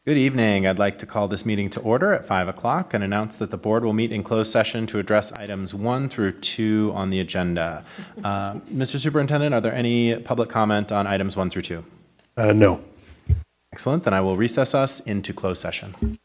Good evening. I'd like to call this meeting to order at 5 o'clock and announce that the board will meet in closed session to address items 1 through 2 on the agenda. Mr. Superintendent, are there any public comment on items 1 through 2? No. Excellent. Then I will recess us into closed session.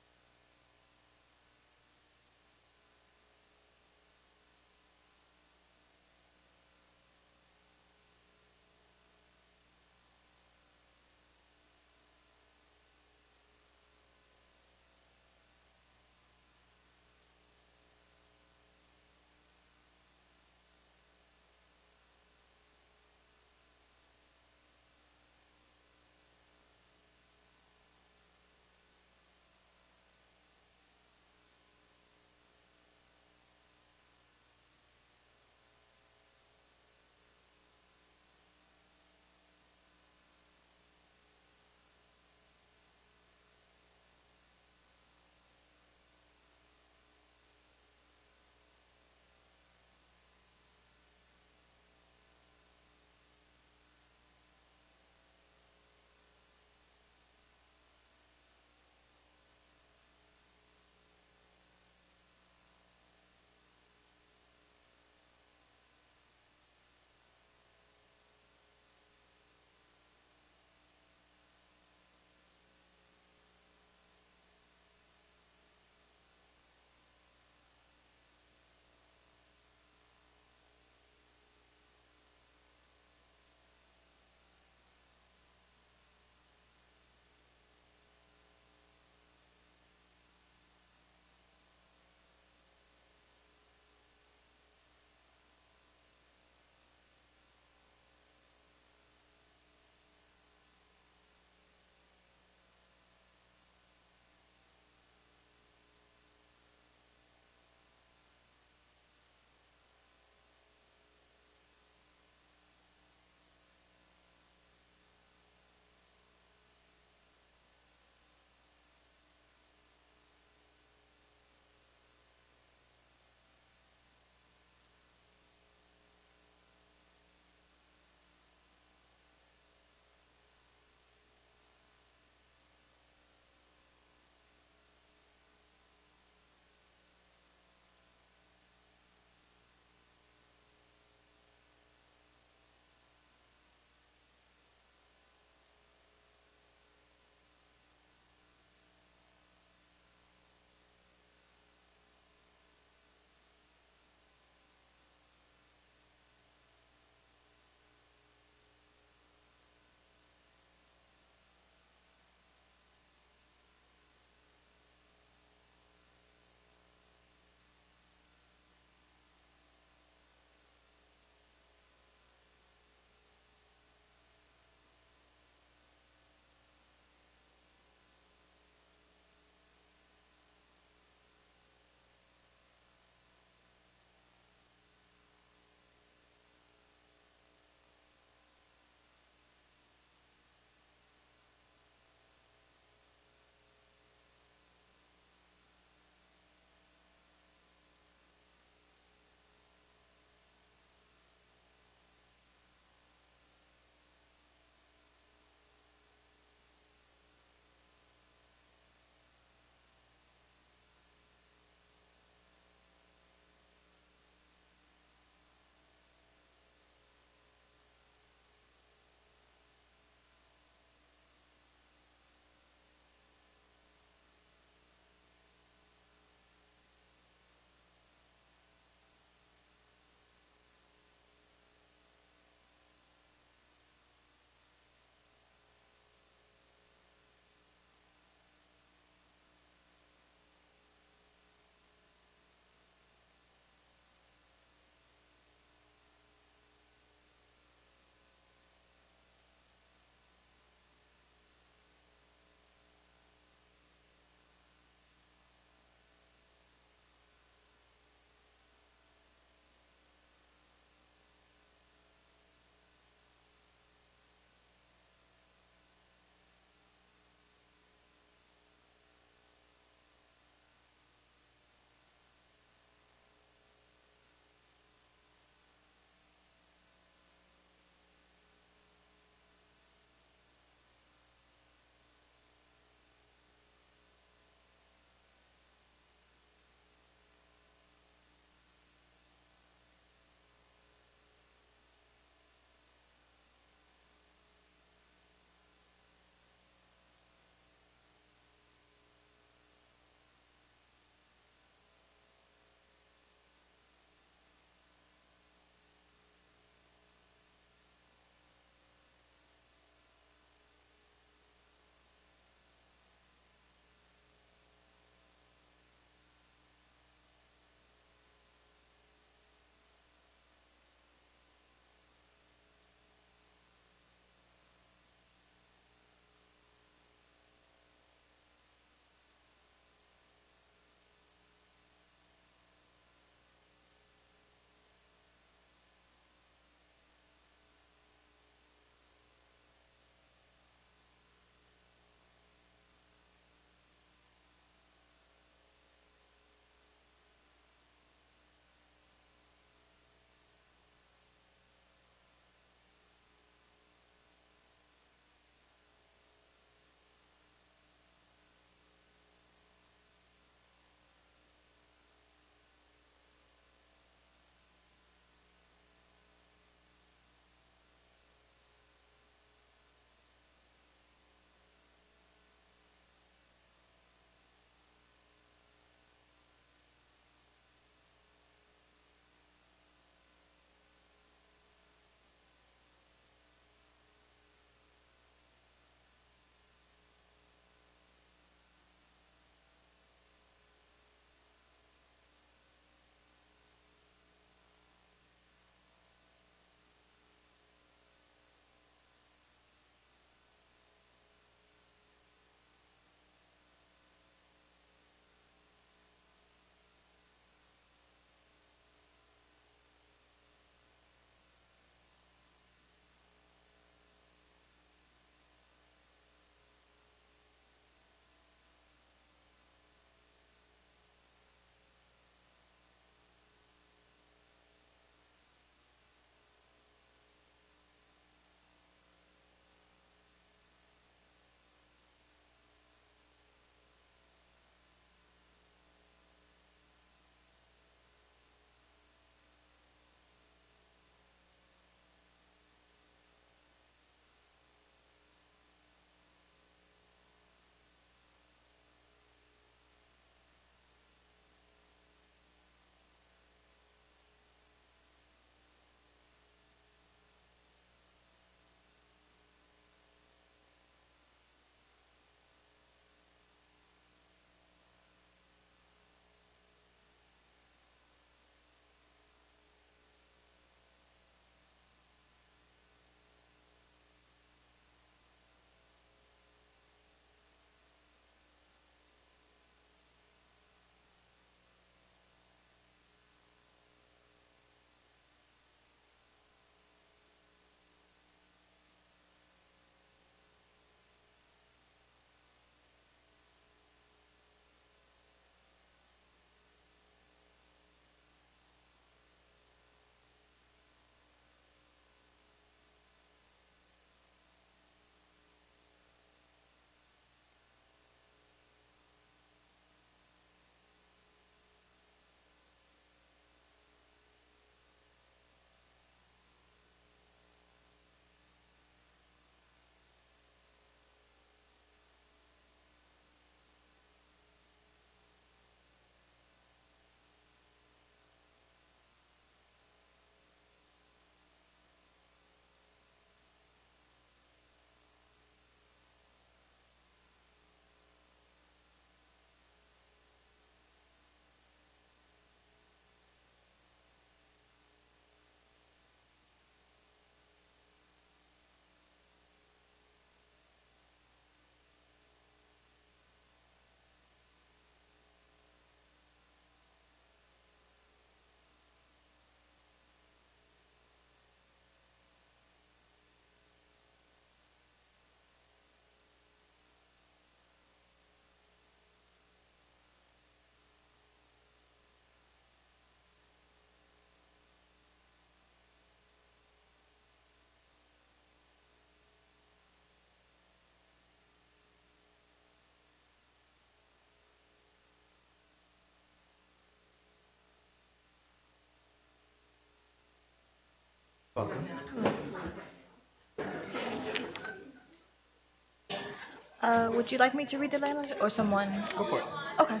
Would you like me to read the language or someone? Go for it. Okay.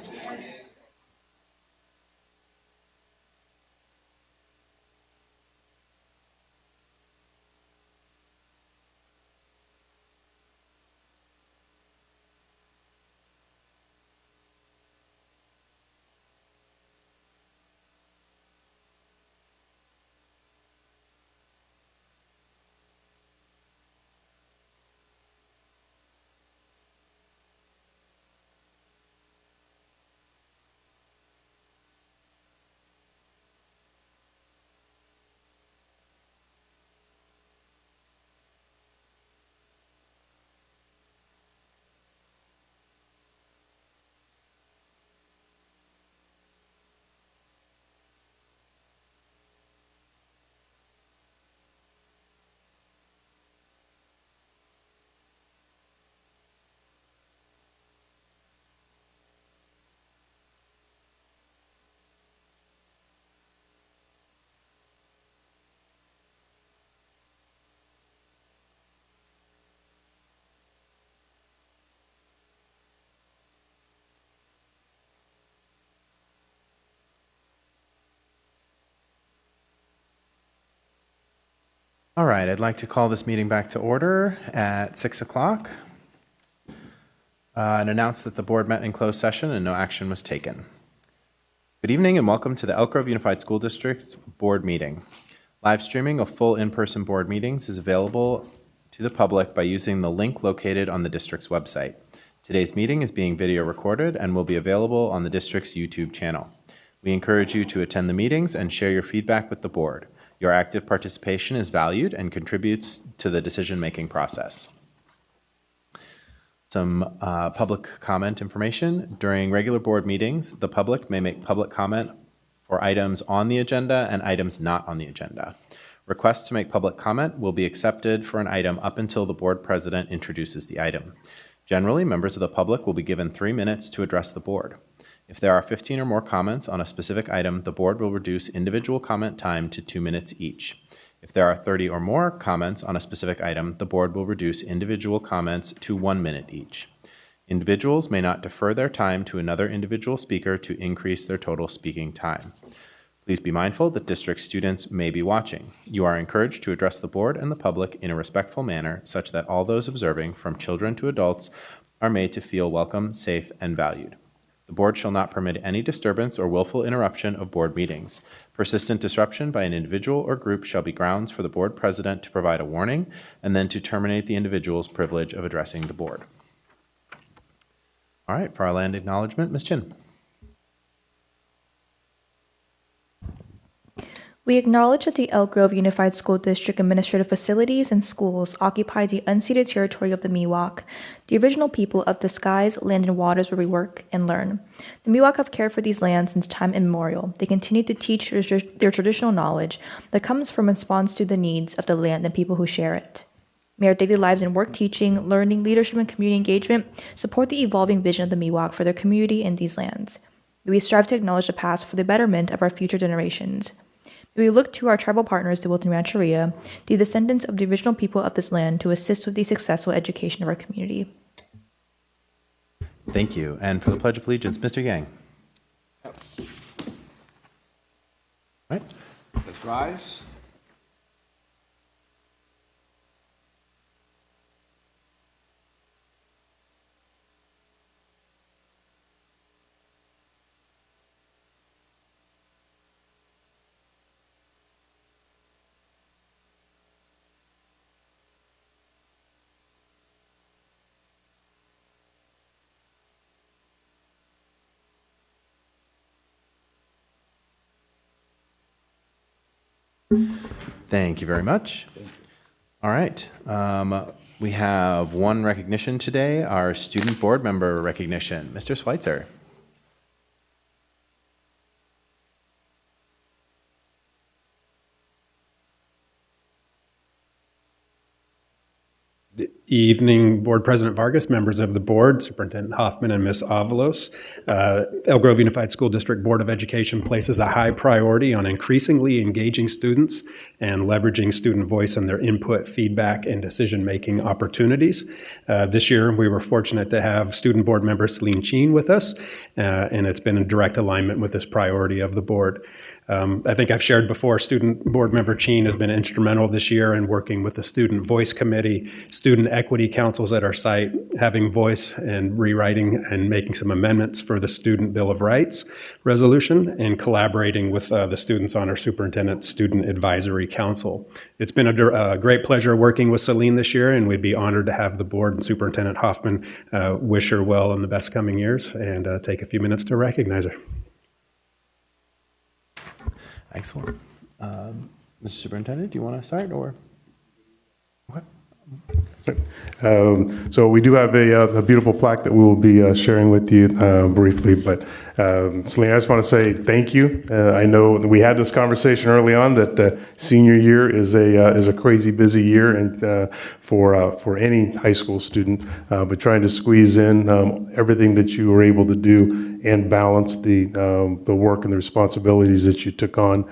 All right, I'd like to call this meeting back to order at 6 o'clock and announce that the board met in closed session and no action was taken. Good evening and welcome to the Elk Grove Unified School District's board meeting. Live streaming of full in-person board meetings is available to the public by using the link located on the district's website. Today's meeting is being video recorded and will be available on the district's YouTube channel. We encourage you to attend the meetings and share your feedback with the board. Your active participation is valued and contributes to the decision-making process. Some public comment information. During regular board meetings, the public may make public comment for items on the agenda and items not on the agenda. Requests to make public comment will be accepted for an item up until the board president introduces the item. Generally, members of the public will be given 3 minutes to address the board. If there are 15 or more comments on a specific item, the board will reduce individual comment time to 2 minutes each. If there are 30 or more comments on a specific item, the board will reduce individual comments to 1 minute each. Individuals may not defer their time to another individual speaker to increase their total speaking time. Please be mindful that district students may be watching. You are encouraged to address the board and the public in a respectful manner such that all those observing, from children to adults, are made to feel welcome, safe, and valued. The board shall not permit any disturbance or willful interruption of board meetings. Persistent disruption by an individual or group shall be grounds for the board president to provide a warning and then to terminate the individual's privilege of addressing the board. All right, for our land acknowledgement, Ms. Chin. We acknowledge that the Elk Grove Unified School District administrative facilities and schools occupy the unceded territory of the Miwok, the original people of the skies, land, and waters where we work and learn. The Miwok have cared for these lands since time immemorial. They continue to teach their traditional knowledge that comes from response to the needs of the land and people who share it. May our daily lives in work, teaching, learning, leadership, and community engagement support the evolving vision of the Miwok for their community and these lands. May we strive to acknowledge the past for the betterment of our future generations. We look to our tribal partners, the Wilton Rancheria, the descendants of the original people of this land, to assist with the successful education of our community. Thank you. And for the Pledge of Allegiance, Mr. Yang. Yep. All right. Let's rise. Thank you very much. All right. We have one recognition today, our student board member recognition. Mr. Schweitzer. Evening, Board President Vargas, members of the board, Superintendent Hoffman, and Ms. Avalos. Elk Grove Unified School District Board of Education places a high priority on increasingly engaging students and leveraging student voice and their input, feedback, and decision-making opportunities. This year, we were fortunate to have student board member Celine Cheen with us, and it's been in direct alignment with this priority of the board. I think I've shared before, student board member Cheen has been instrumental this year in working with the Student Voice Committee, student equity councils at our site, having voice and rewriting and making some amendments for the Student Bill of Rights resolution, and collaborating with the students on our Superintendent Student Advisory Council. It's been a great pleasure working with Celine this year, and we'd be honored to have the board and Superintendent Hoffman wish her well in the best coming years and take a few minutes to recognize her. Excellent. Mr. Superintendent, do you want to start or? Okay. So we do have a beautiful plaque that we will be sharing with you briefly, but Celine, I just want to say thank you. I know we had this conversation early on that senior year is a crazy busy year and for any high school student, but trying to squeeze in everything that you were able to do and balance the work and the responsibilities that you took on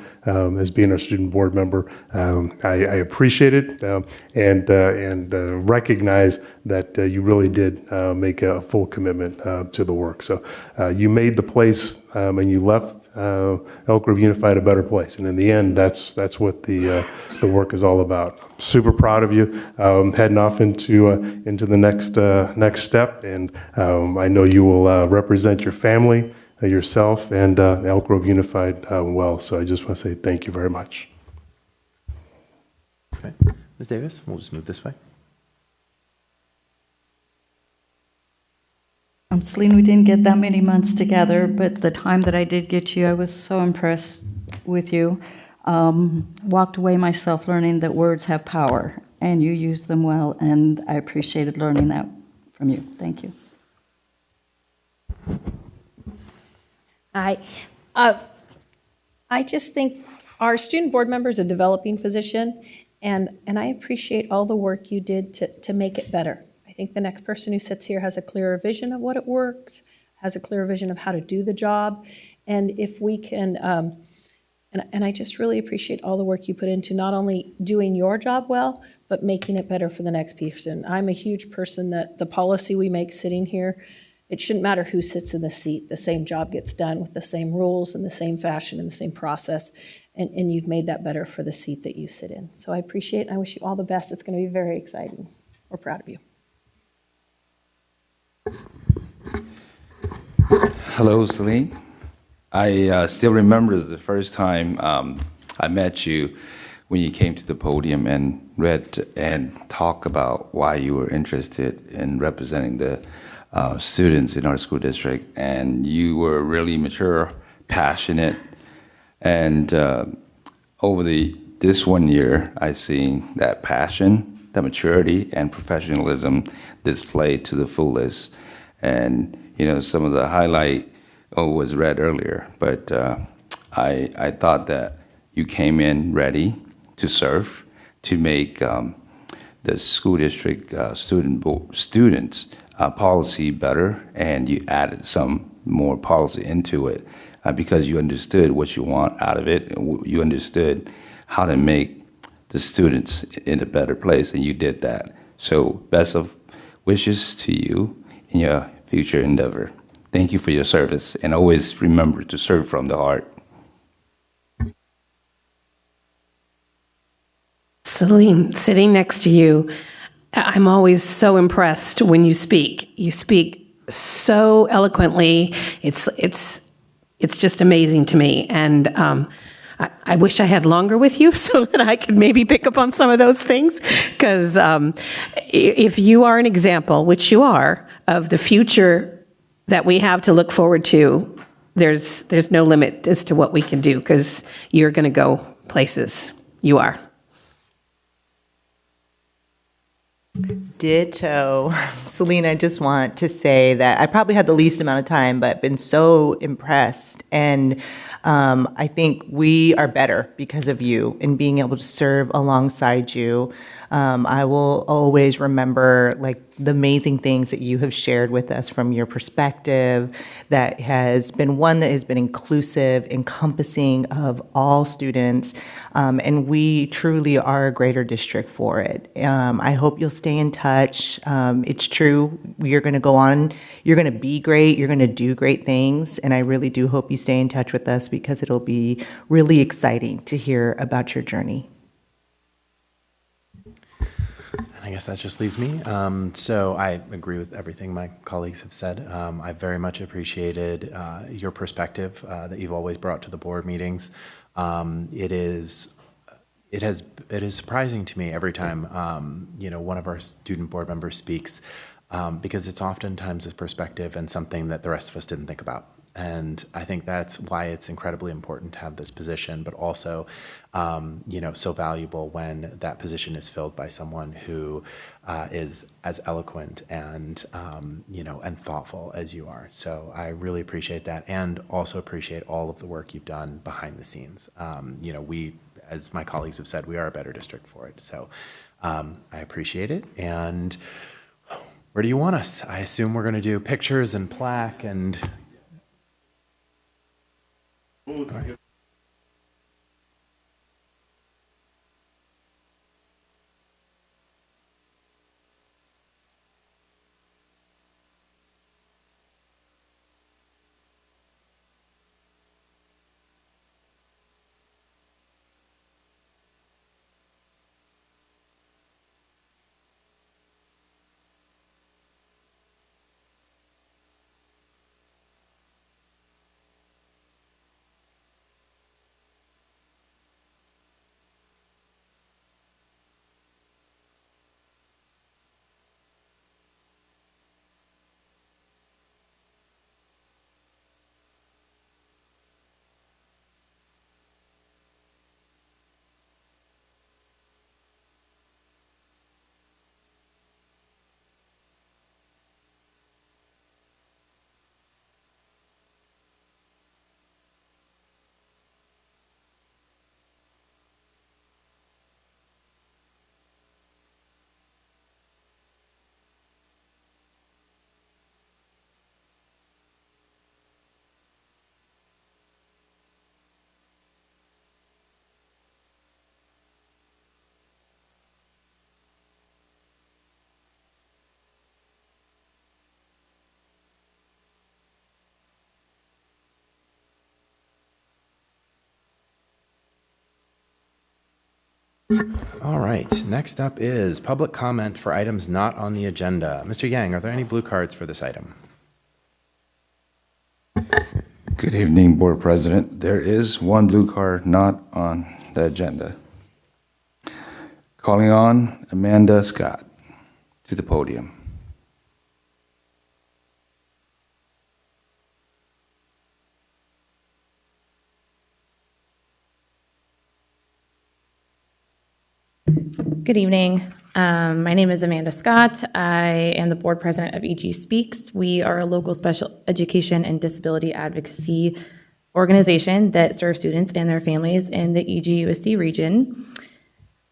as being our student board member. I appreciate it and recognize that you really did make a full commitment to the work. So you made the place and you left Elk Grove Unified a better place. And in the end, that's what the work is all about. Super proud of you heading off into the next step. And I know you will represent your family, yourself, and Elk Grove Unified well. So I just want to say thank you very much. Okay. Ms. Davis, we'll just move this way. Celine, we didn't get that many months together, but the time that I did get you, I was so impressed with you. Walked away myself learning that words have power, and you use them well, and I appreciated learning that from you. Thank you. I just think our student board member is a developing position, and I appreciate all the work you did to make it better. I think the next person who sits here has a clearer vision of what it works, has a clearer vision of how to do the job, and if we can, and I just really appreciate all the work you put into not only doing your job well, but making it better for the next person. I'm a huge person that the policy we make sitting here, it shouldn't matter who sits in the seat, the same job gets done with the same rules and the same fashion and the same process, and you've made that better for the seat that you sit in. So I appreciate it, and I wish you all the best. It's going to be very exciting. We're proud of you. Hello, Celine. I still remember the first time I met you when you came to the podium and read and talked about why you were interested in representing the students in our school district. And you were really mature, passionate, and over this 1 year, I've seen that passion, that maturity, and professionalism displayed to the fullest. And some of the highlight was read earlier, but I thought that you came in ready to serve, to make the school district students policy better, and you added some more policy into it because you understood what you want out of it. You understood how to make the students in a better place, and you did that. So best of wishes to you in your future endeavor. Thank you for your service, and always remember to serve from the heart. Celine, sitting next to you, I'm always so impressed when you speak. You speak so eloquently. It's just amazing to me. And I wish I had longer with you so that I could maybe pick up on some of those things. Because if you are an example, which you are, of the future that we have to look forward to, there's no limit as to what we can do, because you're going to go places. You are. Ditto. Celine, I just want to say that I probably had the least amount of time, but been so impressed. And I think we are better because of you and being able to serve alongside you. I will always remember like the amazing things that you have shared with us from your perspective that has been one that has been inclusive, encompassing of all students, and we truly are a greater district for it. I hope you'll stay in touch. It's true, you're going to go on, you're going to be great, you're going to do great things, and I really do hope you stay in touch with us because it'll be really exciting to hear about your journey. I guess that just leaves me. So I agree with everything my colleagues have said. I very much appreciated your perspective that you've always brought to the board meetings. It is surprising to me every time one of our student board members speaks, because it's oftentimes a perspective and something that the rest of us didn't think about. And I think that's why it's incredibly important to have this position, but also, so valuable when that position is filled by someone who is as eloquent and, and thoughtful as you are. So I really appreciate that, and also appreciate all of the work you've done behind the scenes. We, as my colleagues have said, we are a better district for it. So I appreciate it. And where do you want us? I assume we're going to do pictures and plaque and... All right. All right, next up is public comment for items not on the agenda. Mr. Yang, are there any blue cards for this item? Good evening, Board President. There is one blue card not on the agenda. Calling on Amanda Scott to the podium. Good evening. My name is Amanda Scott. I am the board president of EG Speaks. We are a local special education and disability advocacy organization that serves students and their families in the EGUSD region.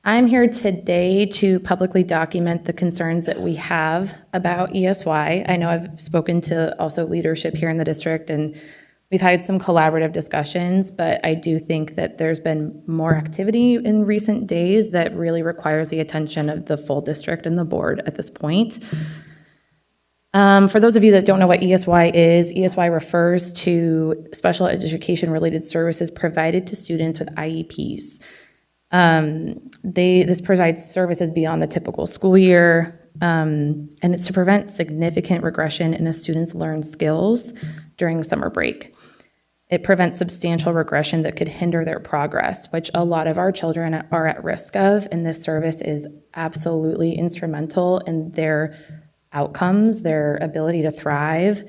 I'm here today to publicly document the concerns that we have about ESY. I know I've spoken to also leadership here in the district, and we've had some collaborative discussions, but I do think that there's been more activity in recent days that really requires the attention of the full district and the board at this point. For those of you that don't know what ESY is, ESY refers to special education related services provided to students with IEPs. This provides services beyond the typical school year, and it's to prevent significant regression in a student's learned skills during summer break. It prevents substantial regression that could hinder their progress, which a lot of our children are at risk of, and this service is absolutely instrumental in their outcomes, their ability to thrive,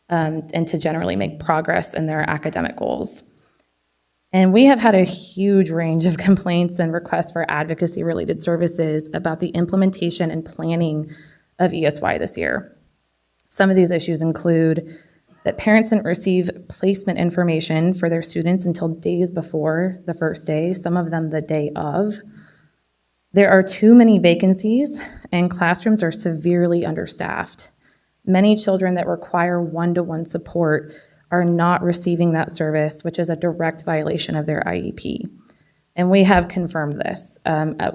and to generally make progress in their academic goals. And we have had a huge range of complaints and requests for advocacy-related services about the implementation and planning of ESY this year. Some of these issues include that parents didn't receive placement information for their students until days before the first day, some of them the day of. There are too many vacancies, and classrooms are severely understaffed. Many children that require one-to-one support are not receiving that service, which is a direct violation of their IEP. And we have confirmed this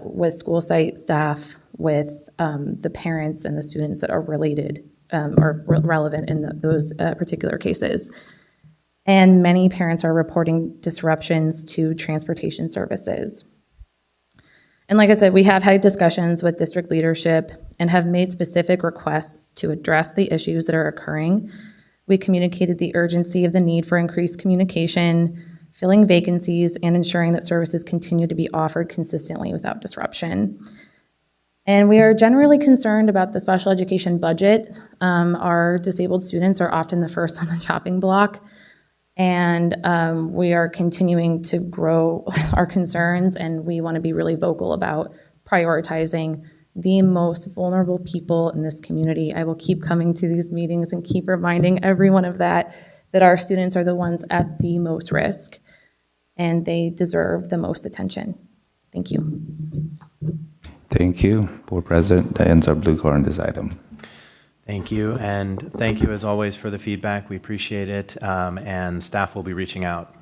with school site staff, with the parents and the students that are related or relevant in those particular cases. And many parents are reporting disruptions to transportation services. And like I said, we have had discussions with district leadership and have made specific requests to address the issues that are occurring. We communicated the urgency of the need for increased communication, filling vacancies, and ensuring that services continue to be offered consistently without disruption. And we are generally concerned about the special education budget. Our disabled students are often the first on the chopping block, and we are continuing to grow our concerns, and we want to be really vocal about prioritizing the most vulnerable people in this community. I will keep coming to these meetings and keep reminding everyone of that our students are the ones at the most risk, and they deserve the most attention. Thank you. Thank you, Board President. That ends our blue card on this item. Thank you, and thank you as always for the feedback. We appreciate it, and staff will be reaching out.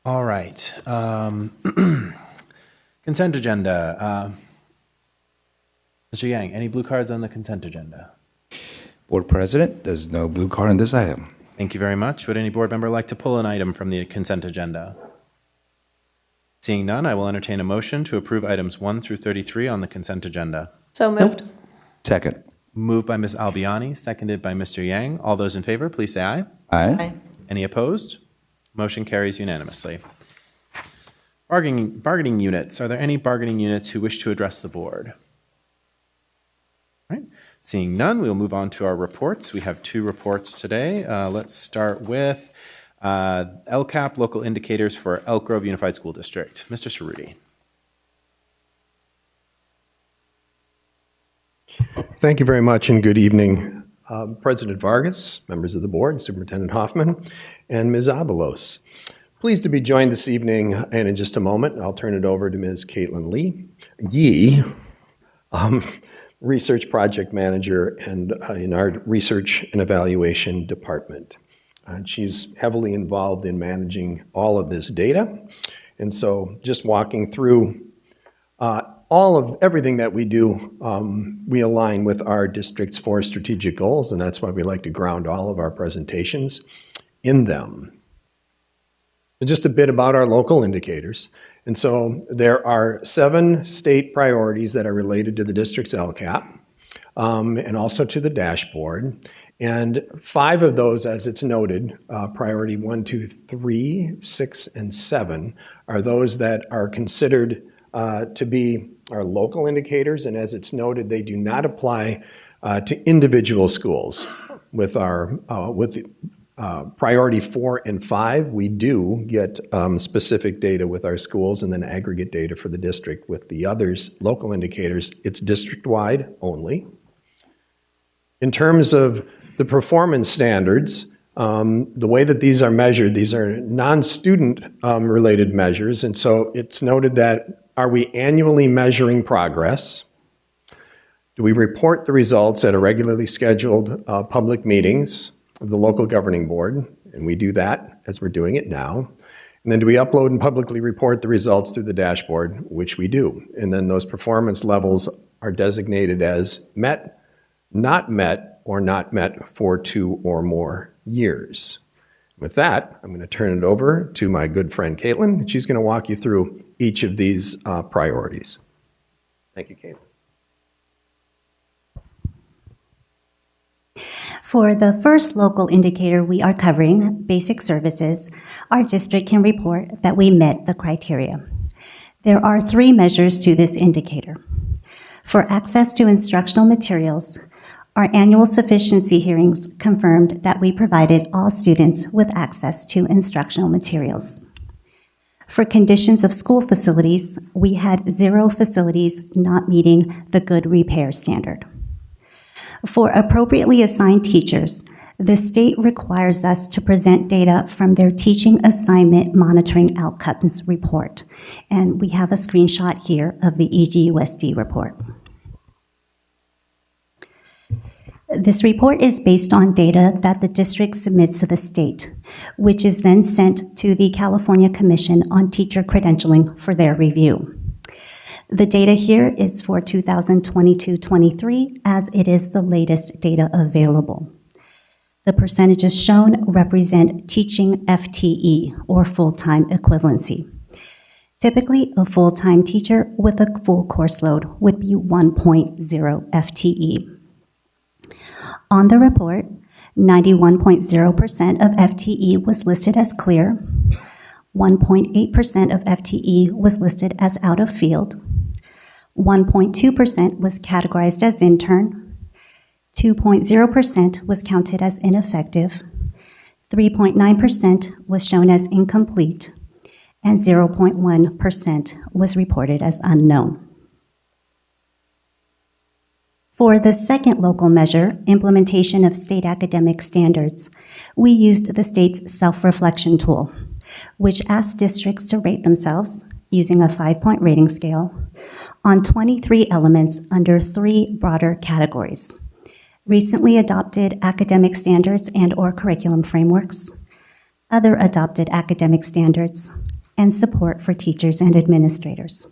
All right. Consent agenda. Mr. Yang, any blue cards on the consent agenda? Board President, there's no blue card on this item. Thank you very much. Would any board member like to pull an item from the consent agenda? Seeing none, I will entertain a motion to approve items 1 through 33 on the consent agenda. So moved. Second. Moved by Ms. Albiani, seconded by Mr. Yang. All those in favor, please say aye. Aye. Any opposed? Motion carries unanimously. Bargaining units. Are there any bargaining units who wish to address the board? All right. Seeing none, we'll move on to our reports. We have 2 reports today. Let's start with LCAP, local indicators for Elk Grove Unified School District. Mr. Cerruti. Thank you very much, and good evening, President Vargas, members of the board, Superintendent Hoffman, and Ms. Avalos. Pleased to be joined this evening, and in just a moment, I'll turn it over to Ms. Caitlin Yee, Research Project Manager and in our Research and Evaluation Department. She's heavily involved in managing all of this data, and so just walking through everything that we do, we align with our district's 4 strategic goals, and that's why we like to ground all of our presentations in them. Just a bit about our local indicators. And so there are 7 state priorities that are related to the district's LCAP and also to the dashboard. And 5 of those, as it's noted, priority 1, 2, 3, 6, and 7, are those that are considered to be our local indicators. And as it's noted, they do not apply to individual schools. With priority 4 and 5, we do get specific data with our schools and then aggregate data for the district. With the others, local indicators, it's district-wide only. In terms of the performance standards, the way that these are measured, these are non-student related measures, and so it's noted that, are we annually measuring progress? Do we report the results at a regularly scheduled public meetings of the local governing board? And we do that as we're doing it now. And then do we upload and publicly report the results through the dashboard, which we do. And then those performance levels are designated as met, or not met for 2 or more years. With that, I'm going to turn it over to my good friend Caitlin. She's going to walk you through each of these priorities. Thank you, Caitlin. For the first local indicator we are covering, basic services, our district can report that we met the criteria. There are 3 measures to this indicator. For access to instructional materials, our annual sufficiency hearings confirmed that we provided all students with access to instructional materials. For conditions of school facilities, we had 0 facilities not meeting the good repair standard. For appropriately assigned teachers, the state requires us to present data from their Teaching Assignment Monitoring Outcomes report. And we have a screenshot here of the EGUSD report. This report is based on data that the district submits to the state, which is then sent to the California Commission on Teacher Credentialing for their review. The data here is for 2022-23, as it is the latest data available. The percentages shown represent teaching FTE, or full-time equivalency. Typically, a full-time teacher with a full course load would be 1.0 FTE. On the report, 91.0% of FTE was listed as clear, 1.8% of FTE was listed as out of field, 1.2% was categorized as intern, 2.0% was counted as ineffective, 3.9% was shown as incomplete, and 0.1% was reported as unknown. For the second local measure, implementation of state academic standards, we used the state's self-reflection tool, which asked districts to rate themselves using a 5-point rating scale on 23 elements under 3 broader categories: recently adopted academic standards and/or curriculum frameworks, other adopted academic standards, and support for teachers and administrators.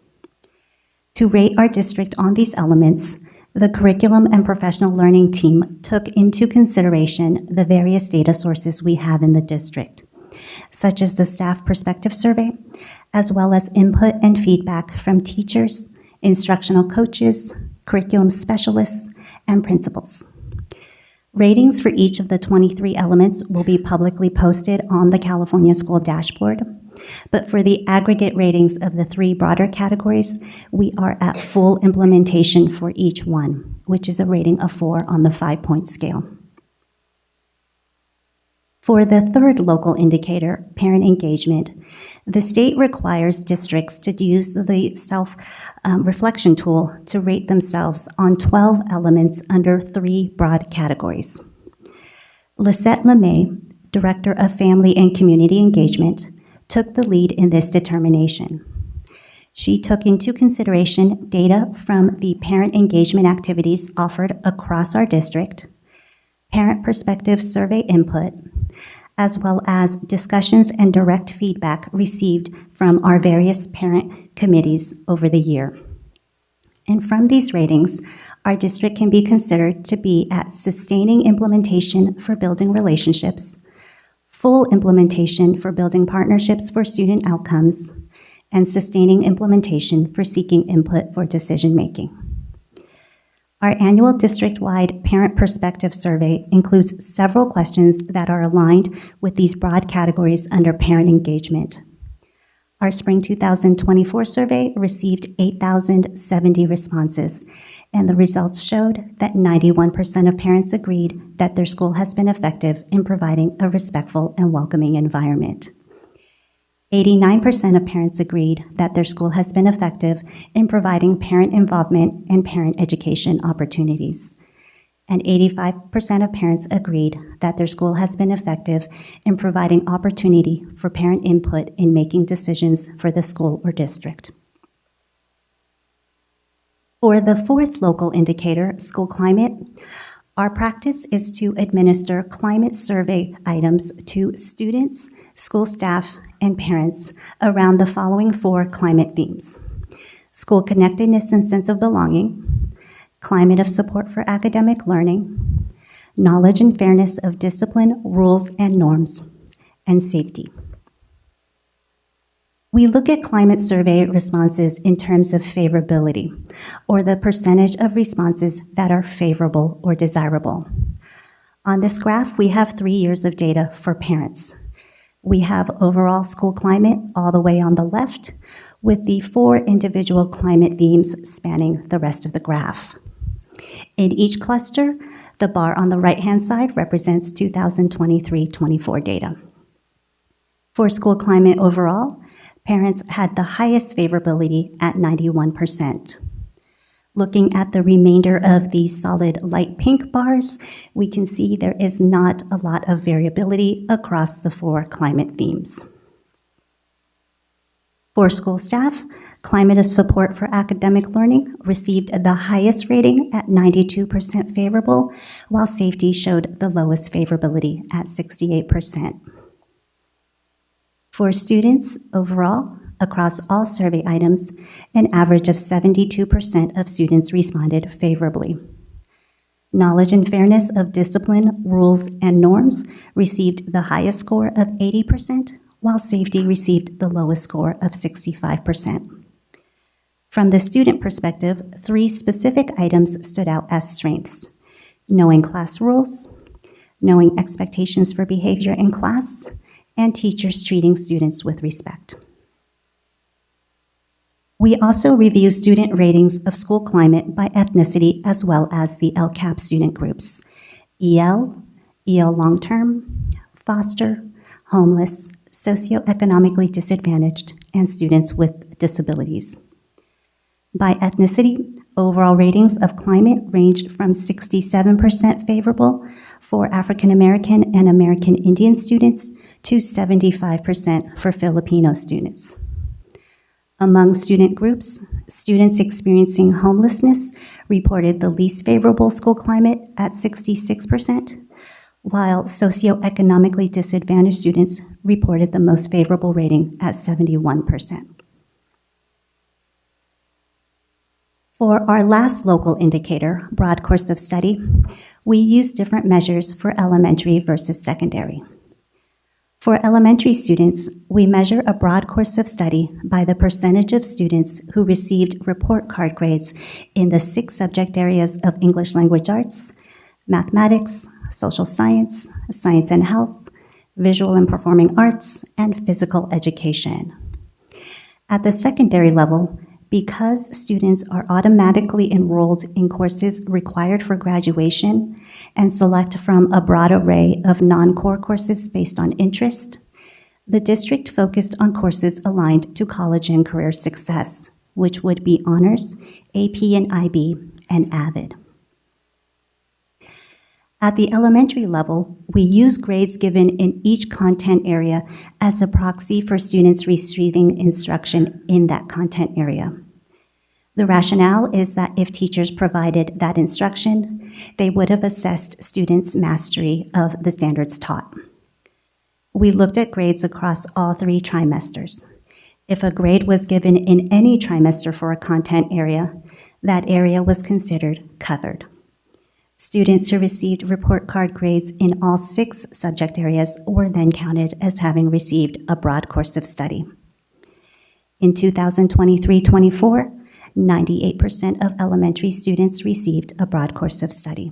To rate our district on these elements, the Curriculum and Professional Learning team took into consideration the various data sources we have in the district, such as the Staff Perspective Survey, as well as input and feedback from teachers, instructional coaches, curriculum specialists, and principals. Ratings for each of the 23 elements will be publicly posted on the California School Dashboard, but for the aggregate ratings of the 3 broader categories, we are at full implementation for each one, which is a rating of 4 on the 5-point scale. For the third local indicator, parent engagement, the state requires districts to use the self-reflection tool to rate themselves on 12 elements under 3 broad categories. Lisette LeMay, Director of Family and Community Engagement, took the lead in this determination. She took into consideration data from the parent engagement activities offered across our district, parent perspective survey input, as well as discussions and direct feedback received from our various parent committees over the year. And from these ratings, our district can be considered to be at sustaining implementation for building relationships, full implementation for building partnerships for student outcomes, and sustaining implementation for seeking input for decision-making. Our annual district-wide parent perspective survey includes several questions that are aligned with these broad categories under parent engagement. Our spring 2024 survey received 8,070 responses, and the results showed that 91% of parents agreed that their school has been effective in providing a respectful and welcoming environment. 89% of parents agreed that their school has been effective in providing parent involvement and parent education opportunities. And 85% of parents agreed that their school has been effective in providing opportunity for parent input in making decisions for the school or district. For the fourth local indicator, school climate, our practice is to administer climate survey items to students, school staff, and parents around the following 4 climate themes: school connectedness and sense of belonging, climate of support for academic learning, knowledge and fairness of discipline, rules, and norms, and safety. We look at climate survey responses in terms of favorability, or the percentage of responses that are favorable or desirable. On this graph, we have 3 years of data for parents. We have overall school climate all the way on the left, with the 4 individual climate themes spanning the rest of the graph. In each cluster, the bar on the right-hand side represents 2023-24 data. For school climate overall, parents had the highest favorability at 91%. Looking at the remainder of the solid light pink bars, we can see there is not a lot of variability across the 4 climate themes. For school staff, climate of support for academic learning received the highest rating at 92% favorable, while safety showed the lowest favorability at 68%. For students overall, across all survey items, an average of 72% of students responded favorably. Knowledge and fairness of discipline, rules, and norms received the highest score of 80%, while safety received the lowest score of 65%. From the student perspective, 3 specific items stood out as strengths: knowing class rules, knowing expectations for behavior in class, and teachers treating students with respect. We also review student ratings of school climate by ethnicity as well as the LCAP student groups: EL, EL long-term, foster, homeless, socioeconomically disadvantaged, and students with disabilities. By ethnicity, overall ratings of climate ranged from 67% favorable for African American and American Indian students to 75% for Filipino students. Among student groups, students experiencing homelessness reported the least favorable school climate at 66%, while socioeconomically disadvantaged students reported the most favorable rating at 71%. For our last local indicator, broad course of study, we use different measures for elementary versus secondary. For elementary students, we measure a broad course of study by the percentage of students who received report card grades in the 6 subject areas of English language arts, mathematics, social science, science and health, visual and performing arts, and physical education. At the secondary level, because students are automatically enrolled in courses required for graduation and select from a broad array of non-core courses based on interest, the district focused on courses aligned to college and career success, which would be honors, AP and IB, and AVID. At the elementary level, we use grades given in each content area as a proxy for students receiving instruction in that content area. The rationale is that if teachers provided that instruction, they would have assessed students' mastery of the standards taught. We looked at grades across all 3 trimesters. If a grade was given in any trimester for a content area, that area was considered covered. Students who received report card grades in all 6 subject areas were then counted as having received a broad course of study. In 2023-24, 98% of elementary students received a broad course of study.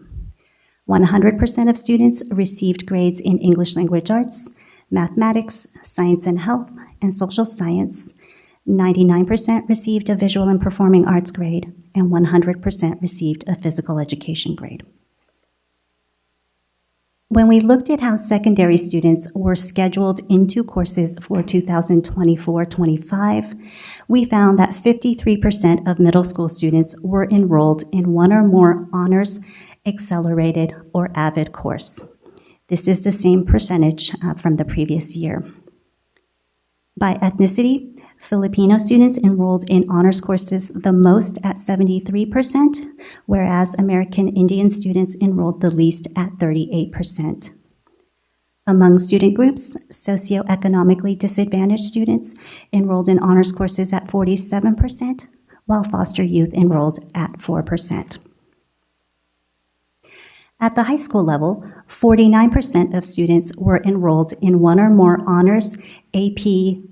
100% of students received grades in English language arts, mathematics, science and health, and social science. 99% received a visual and performing arts grade, and 100% received a physical education grade. When we looked at how secondary students were scheduled into courses for 2024-25, we found that 53% of middle school students were enrolled in one or more honors, accelerated, or AVID course. This is the same percentage from the previous year. By ethnicity, Filipino students enrolled in honors courses the most at 73%, whereas American Indian students enrolled the least at 38%. Among student groups, socioeconomically disadvantaged students enrolled in honors courses at 47%, while foster youth enrolled at 4%. At the high school level, 49% of students were enrolled in one or more honors, AP,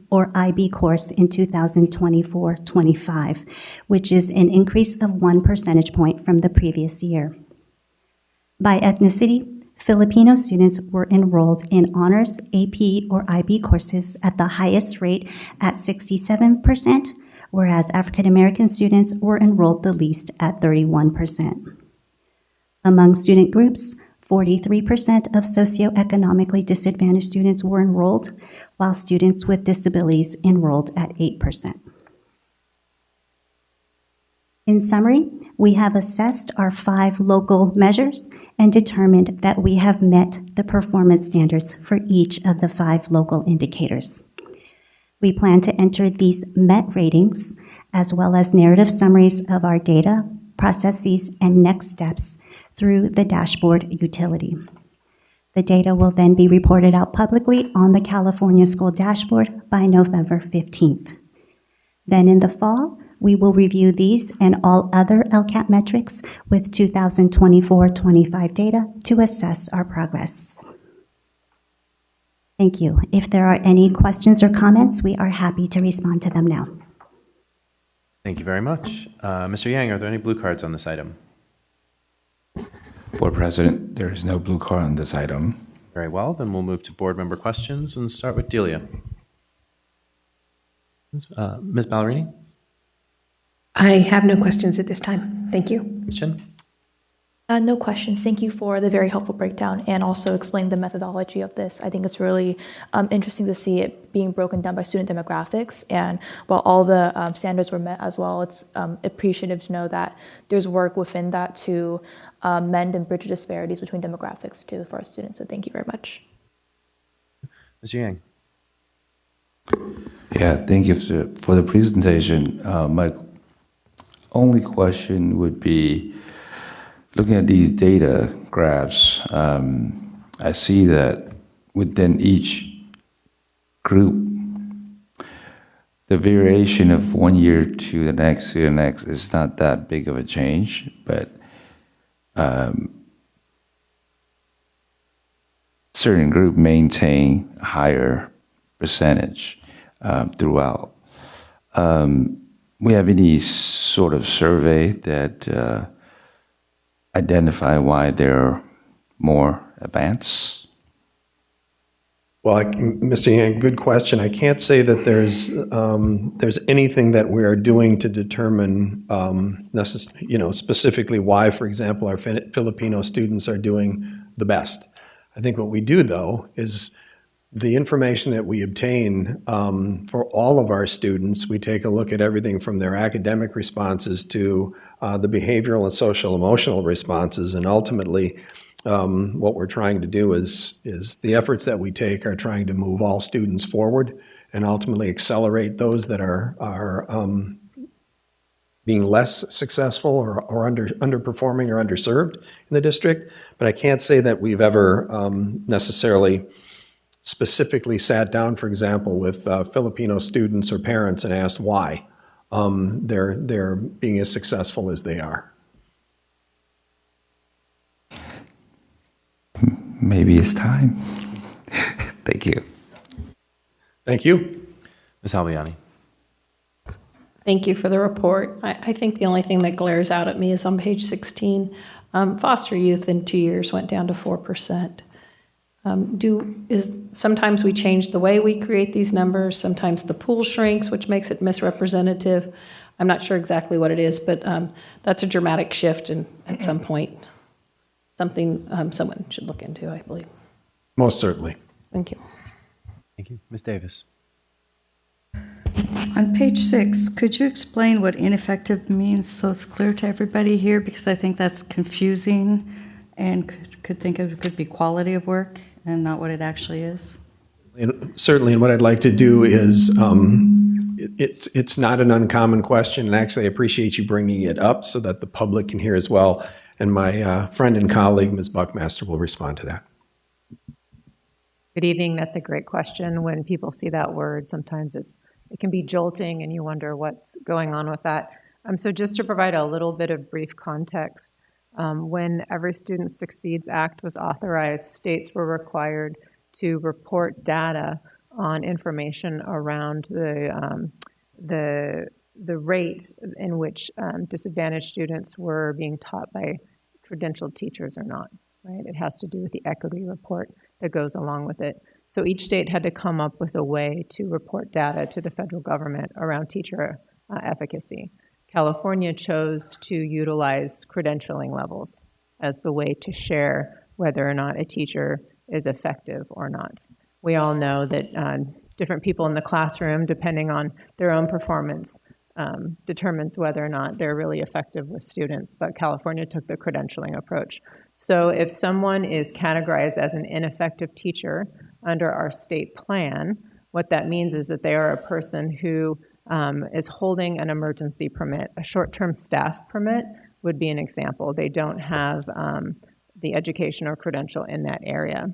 or IB course in 2024-25, which is an increase of 1 percentage point from the previous year. By ethnicity, Filipino students were enrolled in honors, AP, or IB courses at the highest rate at 67%, whereas African American students were enrolled the least at 31%. Among student groups, 43% of socioeconomically disadvantaged students were enrolled, while students with disabilities enrolled at 8%. In summary, we have assessed our 5 local measures and determined that we have met the performance standards for each of the 5 local indicators. We plan to enter these MET ratings as well as narrative summaries of our data, processes, and next steps through the dashboard utility. The data will then be reported out publicly on the California School Dashboard by November 15th. Then in the fall, we will review these and all other LCAP metrics with 2024-25 data to assess our progress. Thank you. If there are any questions or comments, we are happy to respond to them now. Thank you very much. Mr. Yang, are there any blue cards on this item? Board President, there is no blue card on this item. Very well, then we'll move to board member questions and start with Delia. Ms. Ballerini? I have no questions at this time. Thank you. Ms. Chin? No questions. Thank you for the very helpful breakdown and also explaining the methodology of this. I think it's really interesting to see it being broken down by student demographics. And while all the standards were met as well, it's appreciative to know that there's work within that to mend and bridge disparities between demographics too for our students. So thank you very much. Mr. Yang? Yeah, thank you for the presentation. My only question would be, looking at these data graphs, I see that within each group, the variation of 1 year to the next is not that big of a change, but certain group maintain a higher percentage throughout. We have any sort of survey that identify why they're more advanced? Well, Mr. Yang, good question. I can't say that there's anything that we are doing to determine, specifically why, for example, our Filipino students are doing the best. I think what we do, though, is the information that we obtain for all of our students, we take a look at everything from their academic responses to the behavioral and social emotional responses, and ultimately what we're trying to do is the efforts that we take are trying to move all students forward and ultimately accelerate those that are being less successful or underperforming or underserved in the district. But I can't say that we've ever necessarily specifically sat down, for example, with Filipino students or parents and asked why they're being as successful as they are. Maybe it's time. Thank you. Thank you. Ms. Albiani? Thank you for the report. I think the only thing that glares out at me is on page 16. Foster youth in 2 years went down to 4%. Sometimes we change the way we create these numbers. Sometimes the pool shrinks, which makes it misrepresentative. I'm not sure exactly what it is, but that's a dramatic shift, and at some point, something someone should look into, I believe. Most certainly. Thank you. Thank you. Ms. Davis? On page 6, could you explain what ineffective means so it's clear to everybody here? Because I think that's confusing and could think of it could be quality of work and not what it actually is. Certainly, and what I'd like to do is, it's not an uncommon question, and actually I appreciate you bringing it up so that the public can hear as well. And my friend and colleague, Ms. Buckmaster, will respond to that. Good evening. That's a great question. When people see that word, sometimes it can be jolting and you wonder what's going on with that. So just to provide a little bit of brief context, when Every Student Succeeds Act was authorized, states were required to report data on information around the rate in which disadvantaged students were being taught by credentialed teachers or not, right? It has to do with the equity report that goes along with it. So each state had to come up with a way to report data to the federal government around teacher efficacy. California chose to utilize credentialing levels as the way to share whether or not a teacher is effective or not. We all know that different people in the classroom, depending on their own performance, determines whether or not they're really effective with students, but California took the credentialing approach. So if someone is categorized as an ineffective teacher under our state plan, what that means is that they are a person who is holding an emergency permit. A short-term staff permit would be an example. They don't have the education or credential in that area.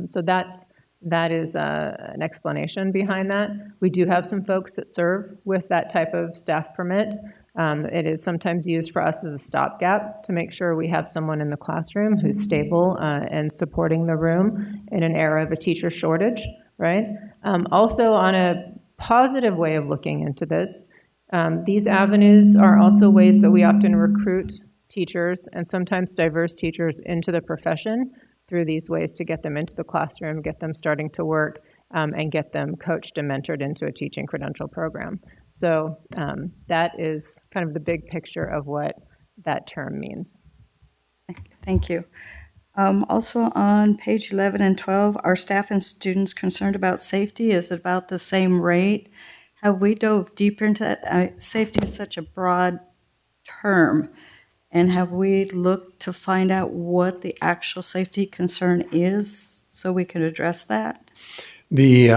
So that is an explanation behind that. We do have some folks that serve with that type of staff permit. It is sometimes used for us as a stopgap to make sure we have someone in the classroom who's stable and supporting the room in an era of a teacher shortage, right? Also, on a positive way of looking into this, these avenues are also ways that we often recruit teachers and sometimes diverse teachers into the profession through these ways to get them into the classroom, get them starting to work, and get them coached and mentored into a teaching credential program. So that is kind of the big picture of what that term means. Thank you. Also on page 11 and 12, are staff and students concerned about safety? Is it about the same rate? Have we dove deeper into that? Safety is such a broad term. And have we looked to find out what the actual safety concern is so we can address that? The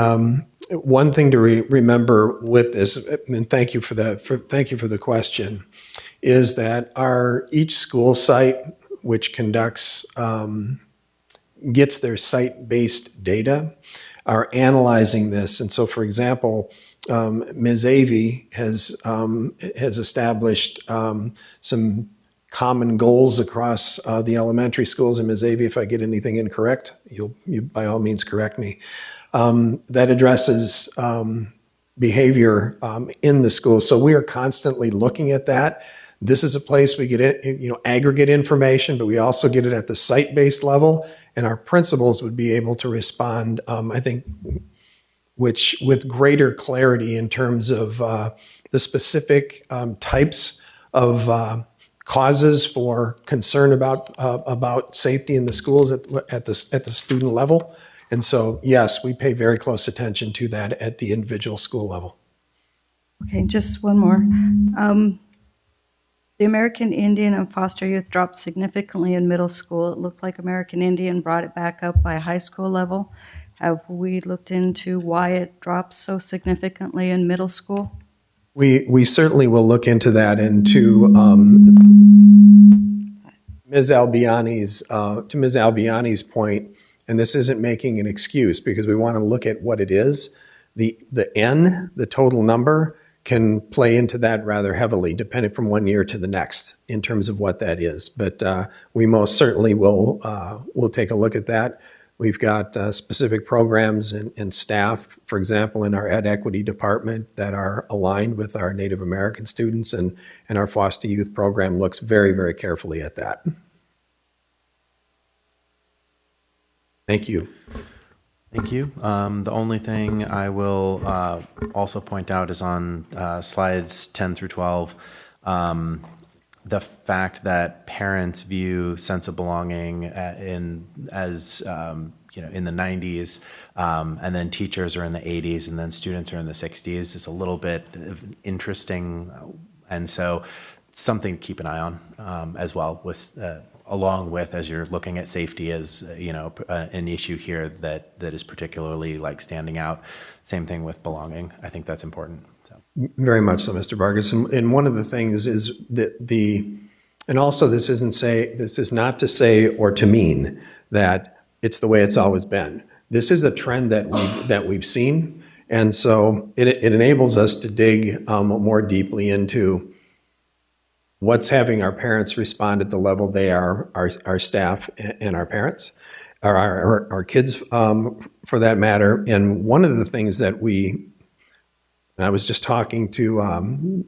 one thing to remember with this, and thank you for the question, is that each school site which conducts gets their site-based data are analyzing this. And so, for example, Ms. Avey has established some common goals across the elementary schools. And Ms. Avey, if I get anything incorrect, you by all means correct me. That addresses behavior in the schools. So we are constantly looking at that. This is a place we get aggregate information, but we also get it at the site-based level. And our principals would be able to respond, I think, with greater clarity in terms of the specific types of causes for concern about safety in the schools at the student level. And so, yes, we pay very close attention to that at the individual school level. Okay, just one more. The American Indian and foster youth dropped significantly in middle school. It looked like American Indian brought it back up by high school level. Have we looked into why it drops so significantly in middle school? We certainly will look into that, and to Ms. Albiani's point, and this isn't making an excuse because we want to look at what it is. The N, the total number, can play into that rather heavily, depending from one year to the next in terms of what that is. But we most certainly will take a look at that. We've got specific programs and staff, for example, in our Ed Equity department that are aligned with our Native American students, and our foster youth program looks very, very carefully at that. Thank you. Thank you. The only thing I will also point out is on slides 10 through 12, the fact that parents view sense of belonging in the 90s, and then teachers are in the 80s, and then students are in the 60s is a little bit interesting, and so something to keep an eye on as well, with along with, as you're looking at safety as an issue here that is particularly standing out. Same thing with belonging. I think that's important. So. Very much so, Mr. Vargas. And one of the things is that and also this is not to say or to mean that it's the way it's always been. This is a trend that we've seen, and so it enables us to dig more deeply into what's having our parents respond at the level they are, our staff and our parents, our kids for that matter. And one of the things that I was just talking to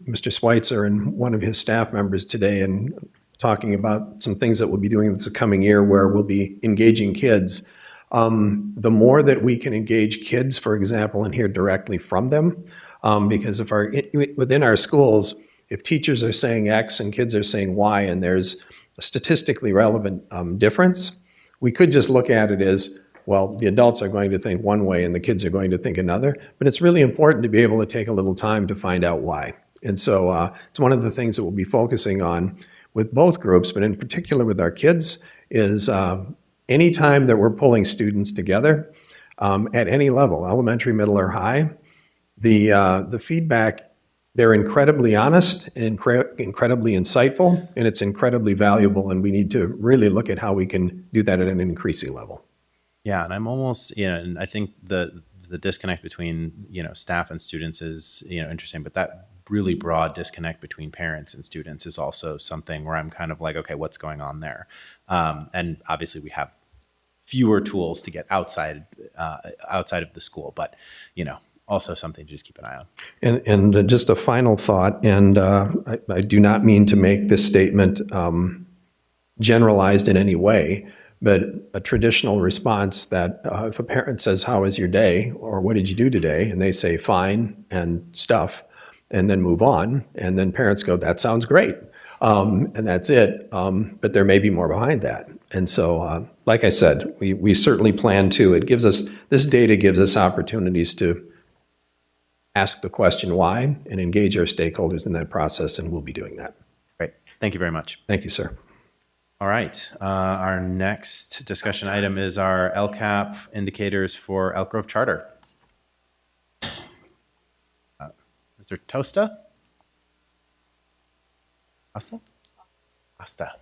Mr. Schweitzer and one of his staff members today, and talking about some things that we'll be doing this coming year where we'll be engaging kids. The more that we can engage kids, for example, and hear directly from them, because within our schools, if teachers are saying X and kids are saying Y, and there's a statistically relevant difference, we could just look at it as well, the adults are going to think one way and the kids are going to think another, but it's really important to be able to take a little time to find out why. And so it's one of the things that we'll be focusing on with both groups, but in particular with our kids, is any time that we're pulling students together at any level, elementary, middle, or high, the feedback, they're incredibly honest and incredibly insightful, and it's incredibly valuable, and we need to really look at how we can do that at an increasing level. Yeah, and I'm almost, and I think the disconnect between, staff and students is, interesting, but that really broad disconnect between parents and students is also something where I'm kind of like, okay, what's going on there? And obviously we have fewer tools to get outside of the school, but, also something to just keep an eye on. And just a final thought, and I do not mean to make this statement generalized in any way, but a traditional response that if a parent says, how was your day? Or what did you do today? And they say, fine, and stuff, and then move on. And then parents go, that sounds great. And that's it. But there may be more behind that. And so, like I said, we certainly plan to. This data gives us opportunities to ask the question why and engage our stakeholders in that process, and we'll be doing that. Great. Thank you very much. Thank you, sir. All right. Our next discussion item is our LCAP indicators for Elk Grove Charter. Mr. Tosta? Asta?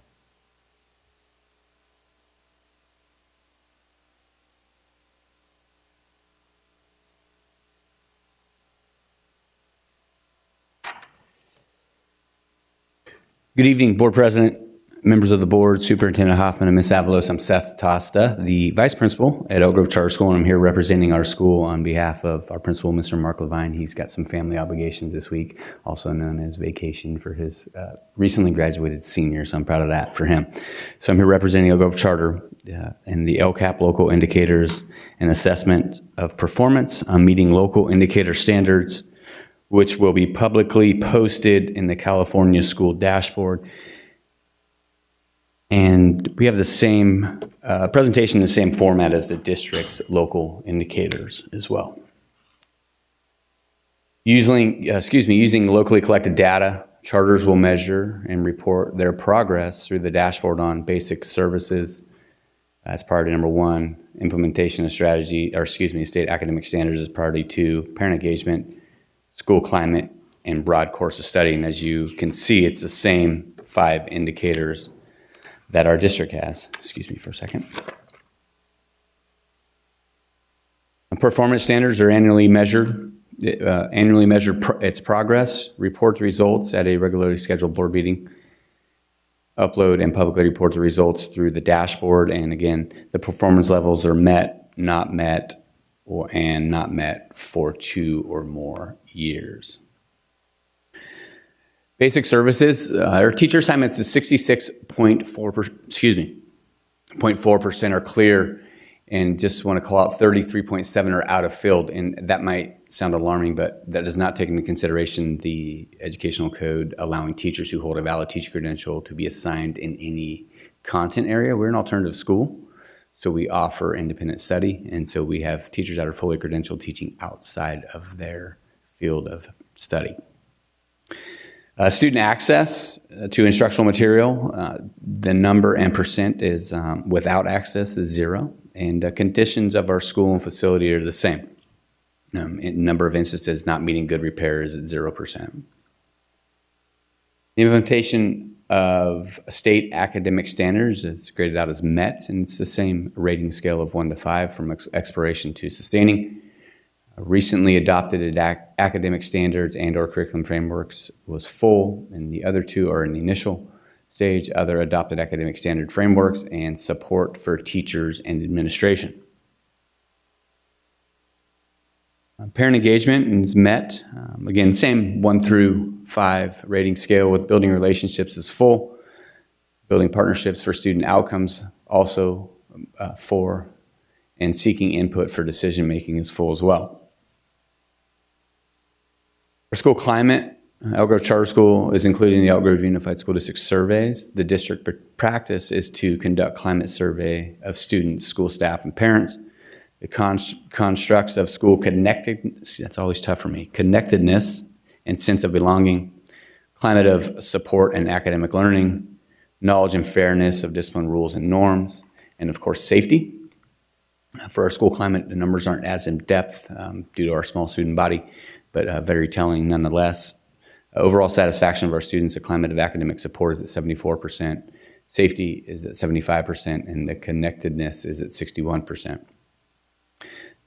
Good evening, Board President, members of the board, Superintendent Hoffman, and Ms. Avalos. I'm Seth Tosta, the Vice Principal at Elk Grove Charter School, and I'm here representing our school on behalf of our principal, Mr. Mark Levine. He's got some family obligations this week, also known as vacation for his recently graduated senior, so I'm proud of that for him. So I'm here representing Elk Grove Charter and the LCAP local indicators and assessment of performance on meeting local indicator standards, which will be publicly posted in the California School Dashboard. And we have the same presentation in the same format as the district's local indicators as well. Using locally collected data, charters will measure and report their progress through the dashboard on basic services. That's priority number 1. Implementation of state academic standards is priority 2. Parent engagement, school climate, and broad course of study. And as you can see, it's the same 5 indicators that our district has. Excuse me for a second. Performance standards are annually measured its progress, report the results at a regularly scheduled board meeting, upload and publicly report the results through the dashboard. And again, the performance levels are met, not met, and not met for 2 or more years. Basic services, our teacher assignments is 0.4% are clear, and just want to call out 33.7 are out of field. And that might sound alarming, but that does not take into consideration the educational code allowing teachers who hold a valid teacher credential to be assigned in any content area. We're an alternative school, so we offer independent study, and so we have teachers that are fully credentialed teaching outside of their field of study. Student access to instructional material, the number and percent is without access is 0, and conditions of our school and facility are the same. In number of instances not meeting good repair is at 0%. The implementation of state academic standards is graded out as met, and it's the same rating scale of 1 to 5 from exploration to sustaining. Recently adopted academic standards and or curriculum frameworks was full, and the other 2 are in the initial stage, other adopted academic standard frameworks and support for teachers and administration. Parent engagement is met. Again, same 1 through 5 rating scale with building relationships is full. Building partnerships for student outcomes also 4, and seeking input for decision making is full as well. Our school climate, Elk Grove Charter School is included in the Elk Grove Unified School District surveys. The district practice is to conduct climate survey of students, school staff, and parents. the constructs of school connectedness, that's always tough for me, connectedness and sense of belonging, climate of support and academic learning, knowledge and fairness of discipline, rules, and norms, and of course, safety. For our school climate, the numbers aren't as in depth due to our small student body, but very telling nonetheless. Overall satisfaction of our students, the climate of academic support is at 74%, safety is at 75%, and the connectedness is at 61%.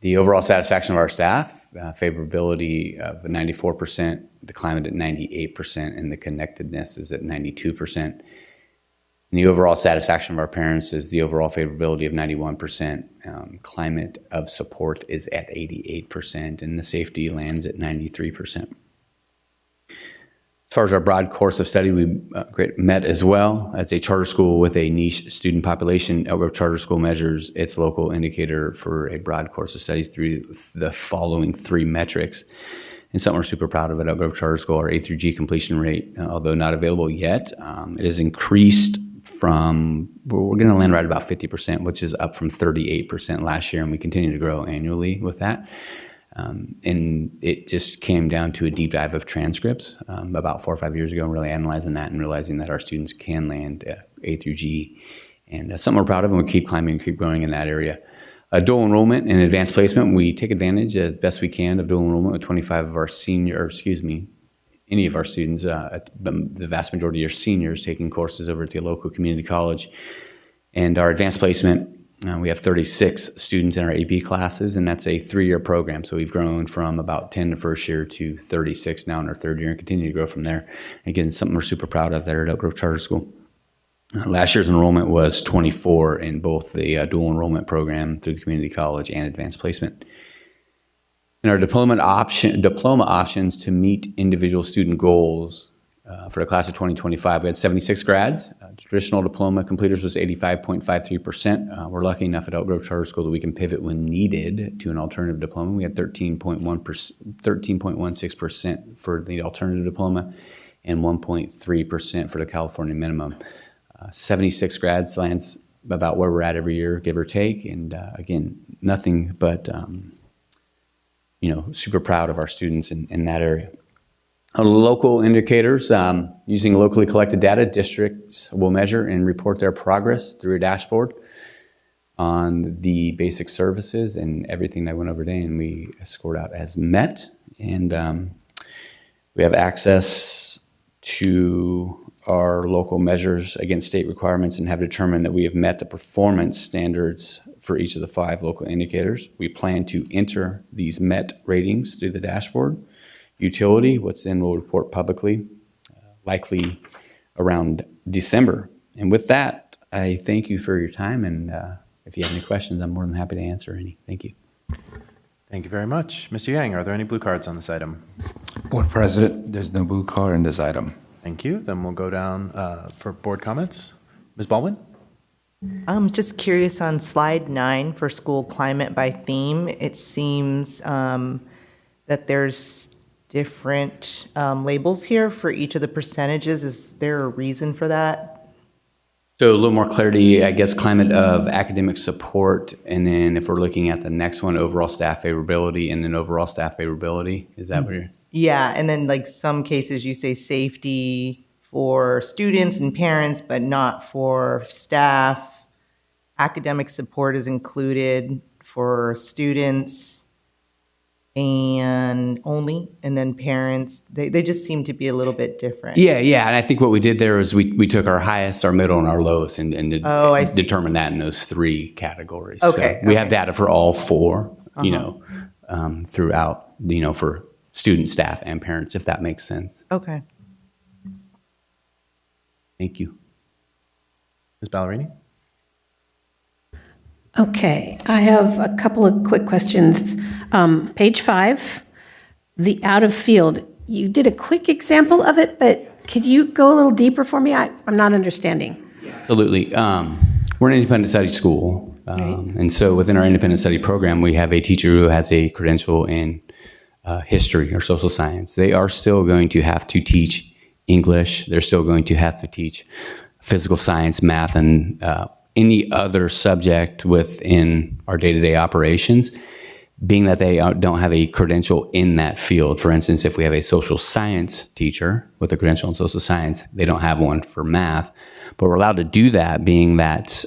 The overall satisfaction of our staff, favorability of 94%, the climate at 98%, and the connectedness is at 92%. And the overall satisfaction of our parents is the overall favorability of 91%, climate of support is at 88%, and the safety lands at 93%. As far as our broad course of study, we met as well as a charter school with a niche student population. Elk Grove Charter School measures its local indicator for a broad course of studies through the following 3 metrics. And something we're super proud of at Elk Grove Charter School, our A through G completion rate, although not available yet, it has increased from, we're going to land right about 50%, which is up from 38% last year, and we continue to grow annually with that. And it just came down to a deep dive of transcripts about 4 or 5 years ago, and really analyzing that and realizing that our students can land A through G. And something we're proud of, and we keep climbing and keep growing in that area. Dual enrollment and advanced placement, we take advantage as best we can of dual enrollment with 25 of our any of our students, the vast majority are seniors taking courses over at the local community college. And our advanced placement, we have 36 students in our AP classes, and that's a 3-year program. So we've grown from about 10 the first year to 36 now in our 3rd year, and continue to grow from there. Again, something we're super proud of there at Elk Grove Charter School. Last year's enrollment was 24 in both the dual enrollment program through the community college and advanced placement. And our diploma options to meet individual student goals for the class of 2025, we had 76 grads. Traditional diploma completers was 85.53%. We're lucky enough at Elk Grove Charter School that we can pivot when needed to an alternative diploma. We had 13.16% for the alternative diploma and 1.3% for the California minimum. 76 grads lands about where we're at every year, give or take. And again, nothing but, super proud of our students in that area. Local indicators, using locally collected data, districts will measure and report their progress through a dashboard on the basic services and everything that went over today, and we scored out as met. And we have access to our local measures against state requirements and have determined that we have met the performance standards for each of the 5 local indicators. We plan to enter these met ratings through the dashboard. Utility, what's then we'll report publicly, likely around December. And with that, I thank you for your time, and if you have any questions, I'm more than happy to answer any. Thank you. Thank you very much. Mr. Yang, are there any blue cards on this item? Board President, there's no blue card in this item. Thank you. Then we'll go down for board comments. Ms. Baldwin? I'm just curious on slide 9 for school climate by theme. It seems that there's different labels here for each of the percentages. Is there a reason for that? So a little more clarity, I guess, climate of academic support, and then if we're looking at the next one, overall staff favorability, and then overall staff favorability. Is that what you're? Yeah, and then like some cases you say safety for students and parents, but not for staff. Academic support is included for students and only, and then parents, they just seem to be a little bit different. Yeah, and I think what we did there is we took our highest, our middle, and our lowest and determined that in those 3 categories. Okay. So we have data for all 4, throughout, for student, staff, and parents, if that makes sense. Okay. Thank you. Ms. Ballerini? Okay, I have a couple of quick questions. Page 5, the out of field. You did a quick example of it, but could you go a little deeper for me? I'm not understanding. Absolutely. We're an independent study school. And so within our independent study program, we have a teacher who has a credential in history or social science. They are still going to have to teach English. They're still going to have to teach physical science, math, and any other subject within our day-to-day operations, being that they don't have a credential in that field. For instance, if we have a social science teacher with a credential in social science, they don't have one for math, but we're allowed to do that being that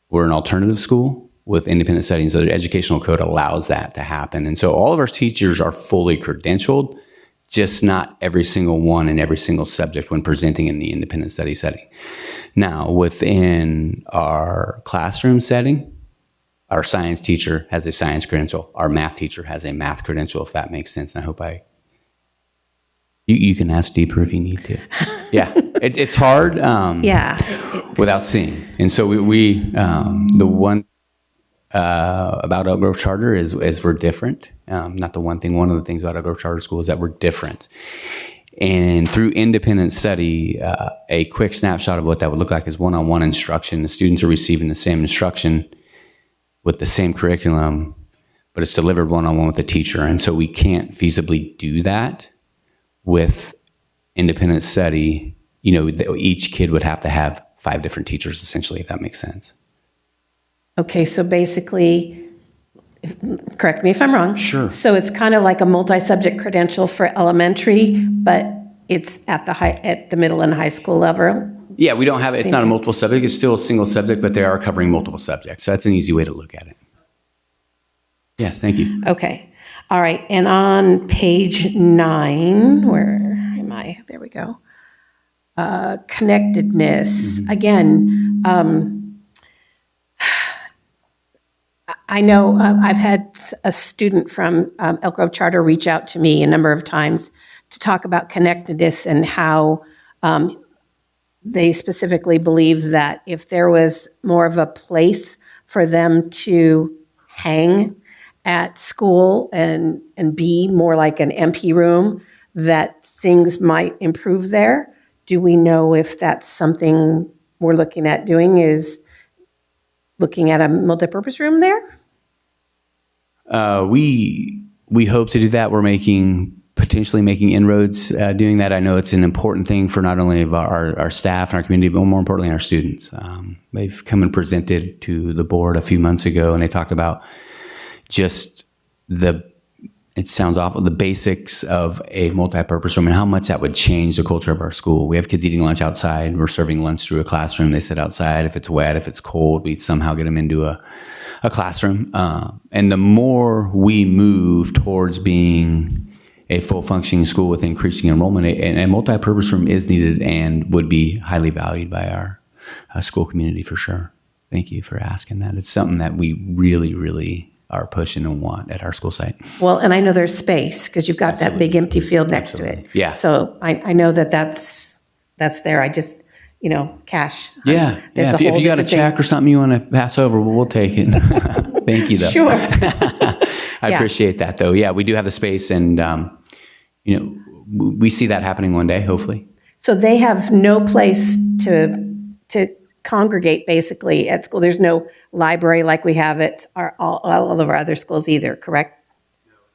we're an alternative school with independent studying. So the educational code allows that to happen. And so all of our teachers are fully credentialed, just not every single one in every single subject when presenting in the independent study setting. Now, within our classroom setting, our science teacher has a science credential. Our math teacher has a math credential, if that makes sense. And I hope you can ask deeper if you need to. Yeah, it's hard without seeing. And so the one about Elk Grove Charter is we're different. Not the one thing. One of the things about Elk Grove Charter School is that we're different. And through independent study, a quick snapshot of what that would look like is one-on-one instruction. The students are receiving the same instruction with the same curriculum, but it's delivered one-on-one with the teacher. And so we can't feasibly do that with independent study. Each kid would have to have 5 different teachers, essentially, if that makes sense. Okay, so basically, correct me if I'm wrong. Sure. So it's kind of like a multi-subject credential for elementary, but it's at the middle and high school level. Yeah, we don't have it. It's not a multiple subject. It's still a single subject, but they are covering multiple subjects. So that's an easy way to look at it. Yes, thank you. Okay. All right. And on page 9, where am I? There we go. Connectedness. Mm-hmm. Again, I know I've had a student from Elk Grove Charter reach out to me a number of times to talk about connectedness and how they specifically believe that if there was more of a place for them to hang at school and be more like an MP room, that things might improve there. Do we know if that's something we're looking at doing, is looking at a multipurpose room there? We hope to do that. We're potentially making inroads doing that. I know it's an important thing for not only our staff and our community, but more importantly, our students. They've come and presented to the board a few months ago, and they talked about just it sounds awful, the basics of a multipurpose room and how much that would change the culture of our school. We have kids eating lunch outside. We're serving lunch through a classroom. They sit outside. If it's wet, if it's cold, we somehow get them into a classroom. And the more we move towards being a full functioning school with increasing enrollment, and a multipurpose room is needed and would be highly valued by our school community for sure. Thank you for asking that. It's something that we really, really are pushing and want at our school site. Well, and I know there's space because you've got that big empty field next to it. Yeah. So I know that's there. I just, cash. Yeah. If you got a check or something you want to pass over, we'll take it. Thank you, though. Sure. I appreciate that, though. Yeah, we do have the space, and we see that happening one day, hopefully. So they have no place to congregate, basically, at school. There's no library like we have at all of our other schools either, correct?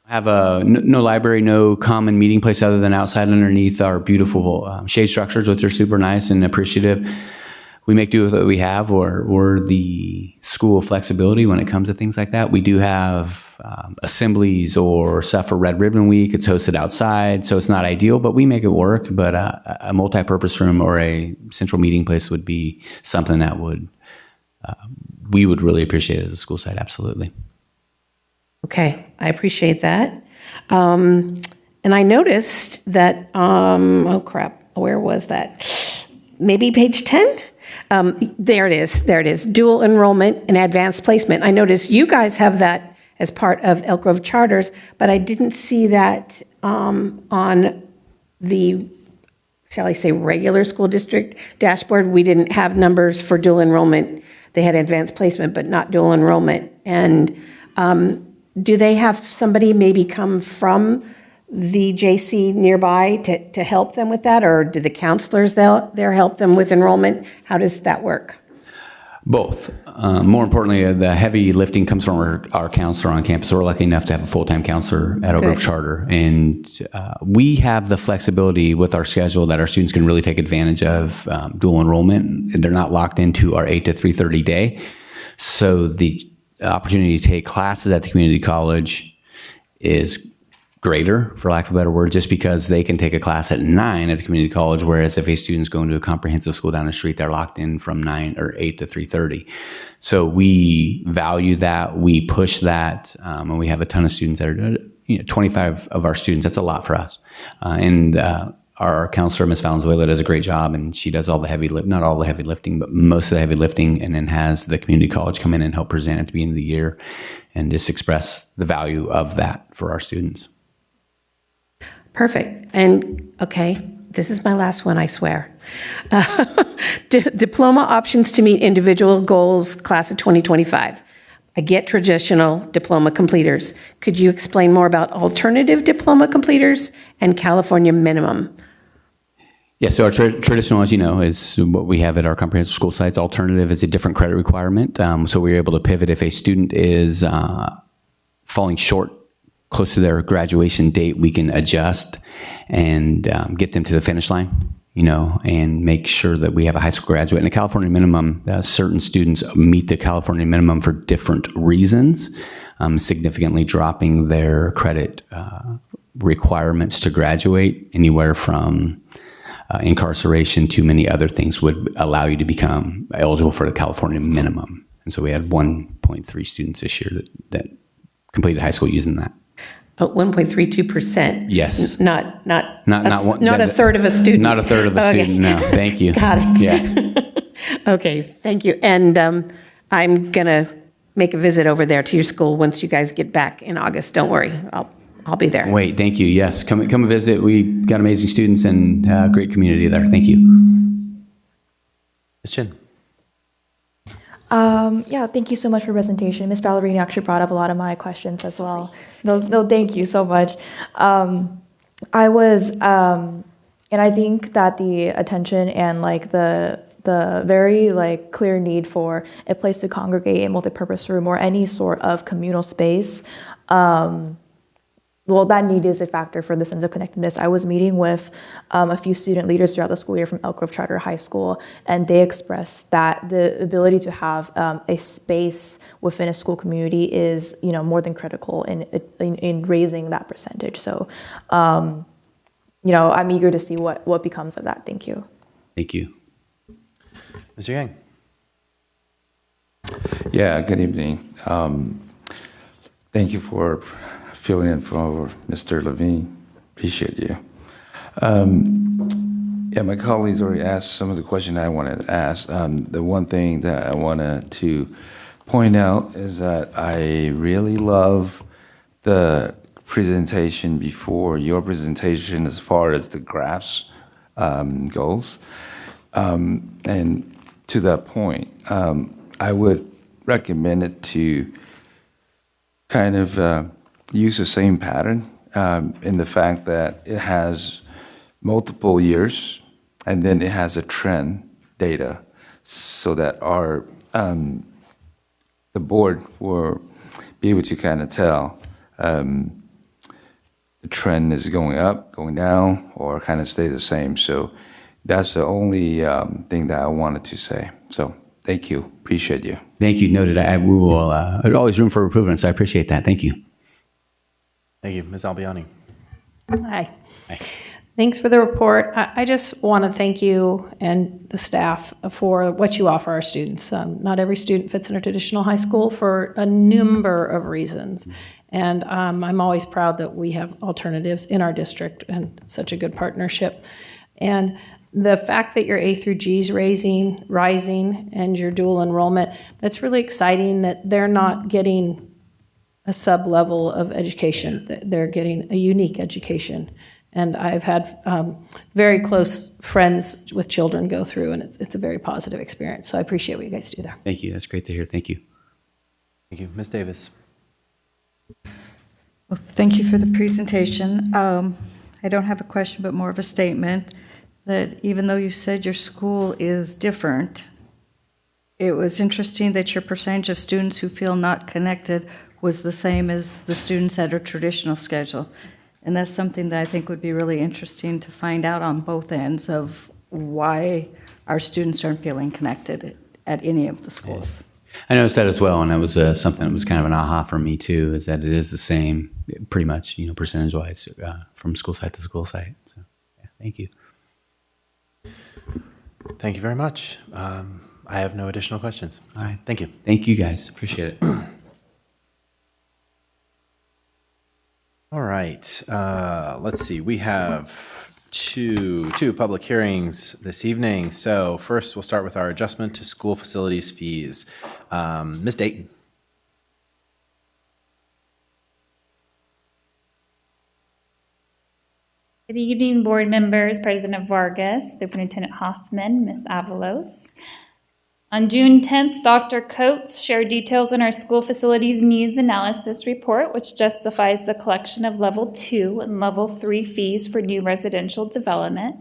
Have no library, no common meeting place other than outside underneath our beautiful shade structures, which are super nice and appreciative. We make do with what we have, or the school flexibility when it comes to things like that. We do have assemblies or stuff for Red Ribbon Week. It's hosted outside, so it's not ideal, but we make it work. But a multi-purpose room or a central meeting place would be something that we would really appreciate as a school site, absolutely. Okay, I appreciate that. And I noticed that, where was that? Maybe page 10? There it is, dual enrollment and advanced placement. I noticed you guys have that as part of Elk Grove Charters, but I didn't see that on the, shall I say, regular school district dashboard. We didn't have numbers for dual enrollment. They had advanced placement, but not dual enrollment. And do they have somebody maybe come from the JC nearby to help them with that, or do the counselors there help them with enrollment? How does that work? Both. More importantly, the heavy lifting comes from our counselor on campus. We're lucky enough to have a full-time counselor at Oak Grove Charter. And we have the flexibility with our schedule that our students can really take advantage of dual enrollment. They're not locked into our 8 to 3:30 day. So the opportunity to take classes at the community college is greater, for lack of a better word, just because they can take a class at 9 at the community college, whereas if a student's going to a comprehensive school down the street, they're locked in from 9 or 8 to 3:30. So we value that, we push that, and we have a ton of students that are, 25 of our students, that's a lot for us. Our counselor, Ms. Valenzuela, does a great job, and she does all the not all the heavy lifting, but most of the heavy lifting, and then has the community college come in and help present at the beginning of the year and just express the value of that for our students. Perfect. And, okay, this is my last one, I swear. Diploma options to meet individual goals, class of 2025. I get traditional diploma completers. Could you explain more about alternative diploma completers and California minimum? Yeah, so our traditional, as you know, is what we have at our comprehensive school sites. Alternative is a different credit requirement. So we're able to pivot if a student is falling short close to their graduation date, we can adjust and get them to the finish line, and make sure that we have a high school graduate. And the California minimum, certain students meet the California minimum for different reasons, significantly dropping their credit requirements to graduate. Anywhere from incarceration to many other things would allow you to become eligible for the California minimum. And so we had 1.3 students this year that completed high school using that. 1.32%. Yes. Not a third of a student. Not a third of a student, no. Thank you. Got it. Yeah. Okay, thank you. And I'm going to make a visit over there to your school once you guys get back in August. Don't worry, I'll be there. Wait, thank you. Yes, come visit. We got amazing students and great community there. Thank you. Ms. Chin. Yeah, thank you so much for the presentation. Ms. Ballerini actually brought up a lot of my questions as well. No, thank you so much. And I think that the attention and the very clear need for a place to congregate, a multipurpose room, or any sort of communal space, that need is a factor for the sense of connectedness. I was meeting with a few student leaders throughout the school year from Elk Grove Charter High School, and they expressed that the ability to have a space within a school community is, more than critical in raising that percentage. So, I'm eager to see what becomes of that. Thank you. Thank you. Mr. Yang. Yeah, good evening. Thank you for filling in for Mr. Levine. Appreciate you. Yeah, my colleagues already asked some of the questions I wanted to ask. The one thing that I wanted to point out is that I really love the presentation before your presentation as far as the graphs goes. And to that point, I would recommend it to kind of use the same pattern in the fact that it has multiple years and then it has a trend data so that our the board will be able to kind of tell the trend is going up, going down, or kind of stay the same. So that's the only thing that I wanted to say. So thank you. Appreciate you. Thank you. Noted. We will. There's always room for improvement, so I appreciate that. Thank you. Thank you. Ms. Albiani. Hi. Thanks for the report. I just want to thank you and the staff for what you offer our students. Not every student fits in a traditional high school for a number of reasons. And I'm always proud that we have alternatives in our district and such a good partnership. And the fact that your A through G is rising and your dual enrollment, that's really exciting that they're not getting a sub-level of education. They're getting a unique education. And I've had very close friends with children go through, and it's a very positive experience. So I appreciate what you guys do there. Thank you. That's great to hear. Thank you. Thank you. Ms. Davis. Well, thank you for the presentation. I don't have a question, but more of a statement that even though you said your school is different, it was interesting that your percentage of students who feel not connected was the same as the students at a traditional schedule. And that's something that I think would be really interesting to find out on both ends of why our students aren't feeling connected at any of the schools. I noticed that as well, and that was something that was kind of an aha for me too, is that it is the same, pretty much, percentage-wise from school site to school site. So, yeah, thank you. Thank you very much. I have no additional questions. All right. Thank you. Thank you, guys. Appreciate it. All right. Let's see. We have two public hearings this evening. So first, we'll start with our adjustment to school facilities fees. Ms. Dayton. Good evening, board members, President Vargas, Superintendent Hoffman, Ms. Avalos. On June 10th, Dr. Coates shared details on our school facilities needs analysis report, which justifies the collection of level 2 and level 3 fees for new residential development.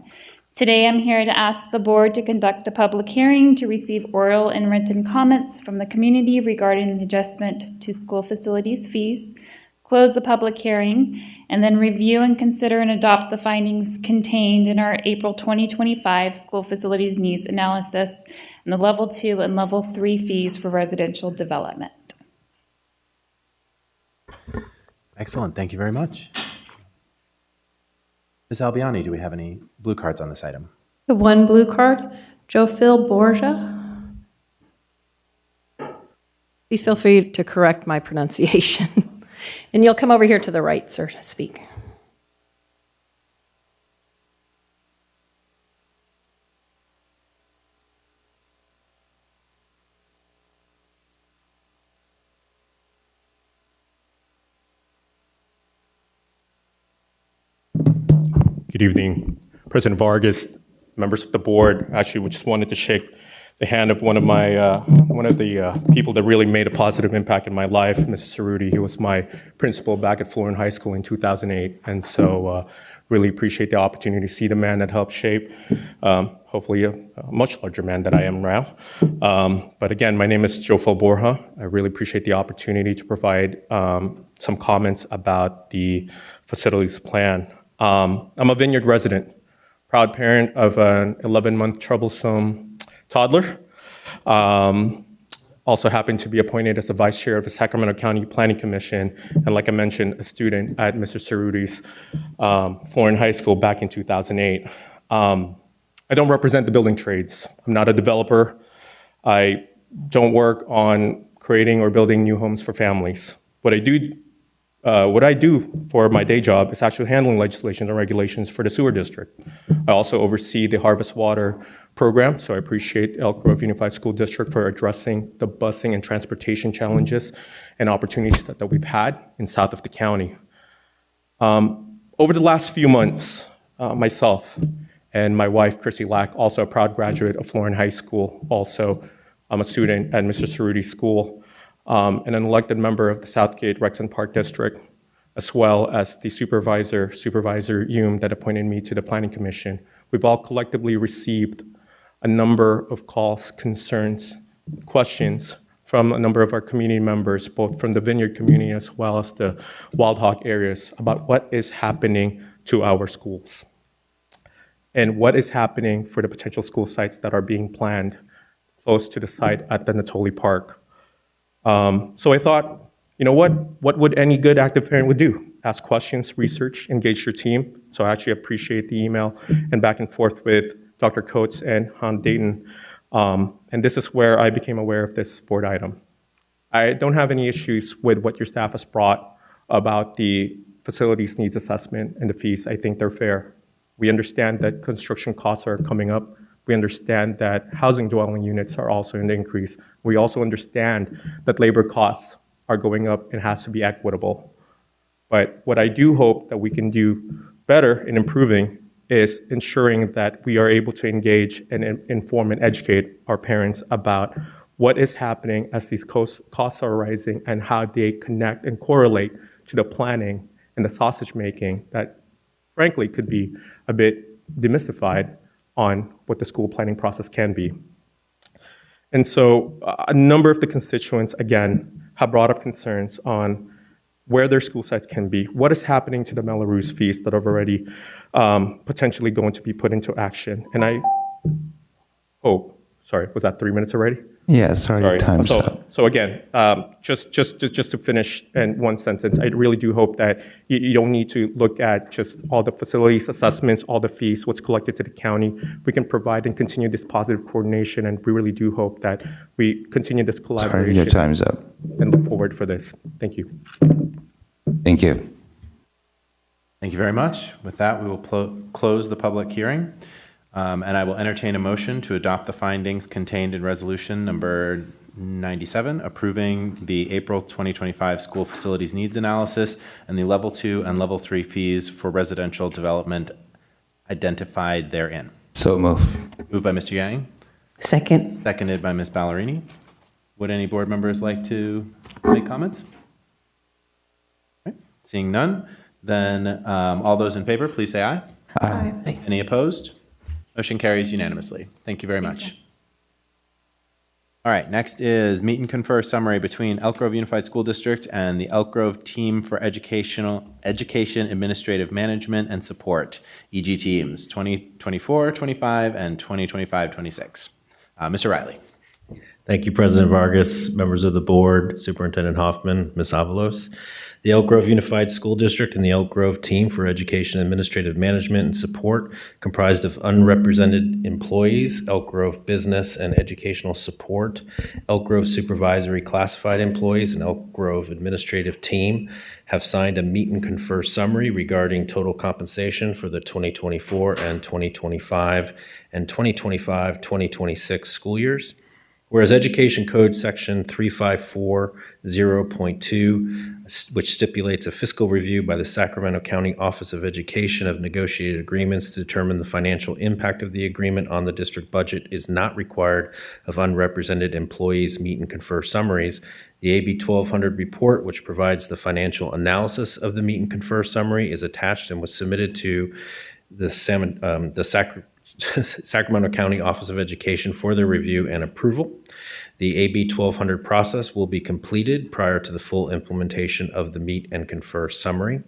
Today, I'm here to ask the board to conduct a public hearing to receive oral and written comments from the community regarding the adjustment to school facilities fees, close the public hearing, and then review and consider and adopt the findings contained in our April 2025 school facilities needs analysis and the level 2 and level 3 fees for residential development. Excellent. Thank you very much. Ms. Albiani, do we have any blue cards on this item? The one blue card, Joe Borgia. Please feel free to correct my pronunciation. And you'll come over here to the right, sir, to speak. Good evening, President Vargas, members of the board. Actually, we just wanted to shake the hand of one of the people that really made a positive impact in my life, Mr. Cerruti. He was my principal back at Florence High School in 2008, and so really appreciate the opportunity to see the man that helped shape, hopefully a much larger man than I am now. But again, my name is Joe Borja. I really appreciate the opportunity to provide some comments about the facilities plan. I'm a Vineyard resident, proud parent of an 11-month troublesome toddler. Also happened to be appointed as the vice chair of the Sacramento County Planning Commission, and like I mentioned, a student at Mr. Cerruti's Florence High School back in 2008. I don't represent the building trades. I'm not a developer. I don't work on creating or building new homes for families. What I do for my day job is actually handling legislation and regulations for the sewer district. I also oversee the harvest water program, so I appreciate Elk Grove Unified School District for addressing the busing and transportation challenges and opportunities that we've had in south of the county. Over the last few months, myself and my wife, Chrissy Lack, also a proud graduate of Florence High School, also I'm a student at Mr. Cerruti's school, and an elected member of the Southgate Rexon Park District, as well as the Supervisor Hume, that appointed me to the Planning Commission. We've all collectively received a number of calls, concerns, questions from a number of our community members, both from the Vineyard community as well as the Wild Hog areas, about what is happening to our schools and what is happening for the potential school sites that are being planned close to the site at the Natoli Park. So I thought, you know what would any good active parent would do? Ask questions, research, engage your team. So I actually appreciate the email and back and forth with Dr. Coates and Han Dayton. And this is where I became aware of this board item. I don't have any issues with what your staff has brought about the facilities needs assessment and the fees. I think they're fair. We understand that construction costs are coming up. We understand that housing dwelling units are also in the increase. We also understand that labor costs are going up and has to be equitable. But what I do hope that we can do better in improving is ensuring that we are able to engage and inform and educate our parents about what is happening as these costs are rising and how they connect and correlate to the planning and the sausage making that frankly could be a bit demystified on what the school planning process can be. And so a number of the constituents, again, have brought up concerns on where their school sites can be, what is happening to the Melrose fees that are already potentially going to be put into action. And sorry, was that 3 minutes already? Yeah, sorry, time's up. So again, just to finish in one sentence, I really do hope that you don't need to look at just all the facilities assessments, all the fees, what's collected to the county. We can provide and continue this positive coordination, and we really do hope that we continue this collaboration. Sorry, your time's up. And look forward for this. Thank you. Thank you. Thank you very much. With that, we will close the public hearing. And I will entertain a motion to adopt the findings contained in resolution number 97, approving the April 2025 school facilities needs analysis and the level 2 and level 3 fees for residential development identified therein. So move. Moved by Mr. Yang. Second. Seconded by Ms. Ballerini. Would any board members like to make comments? Okay. Seeing none, then all those in favor, please say aye. Aye. Any opposed? Motion carries unanimously. Thank you very much. All right, next is meet and confer summary between Elk Grove Unified School District and the Elk Grove Team for Education Administrative Management and Support, EGTEAMS, 2024-25 and 2025-26. Mr. Riley. Thank you, President Vargas, members of the board, Superintendent Hoffman, Ms. Avalos. The Elk Grove Unified School District and the Elk Grove Team for Education Administrative Management and Support, comprised of unrepresented employees, Elk Grove Business and Educational Support, Elk Grove Supervisory Classified Employees, and Elk Grove Administrative Team, have signed a meet and confer summary regarding total compensation for the 2024 and 2025 and 2025-2026 school years. Whereas Education Code Section 3540.2, which stipulates a fiscal review by the Sacramento County Office of Education of negotiated agreements to determine the financial impact of the agreement on the district budget, is not required of unrepresented employees' meet and confer summaries, the AB 1200 report, which provides the financial analysis of the meet and confer summary, is attached and was submitted to the Sacramento County Office of Education for their review and approval. The AB 1200 process will be completed prior to the full implementation of the meet and confer summary.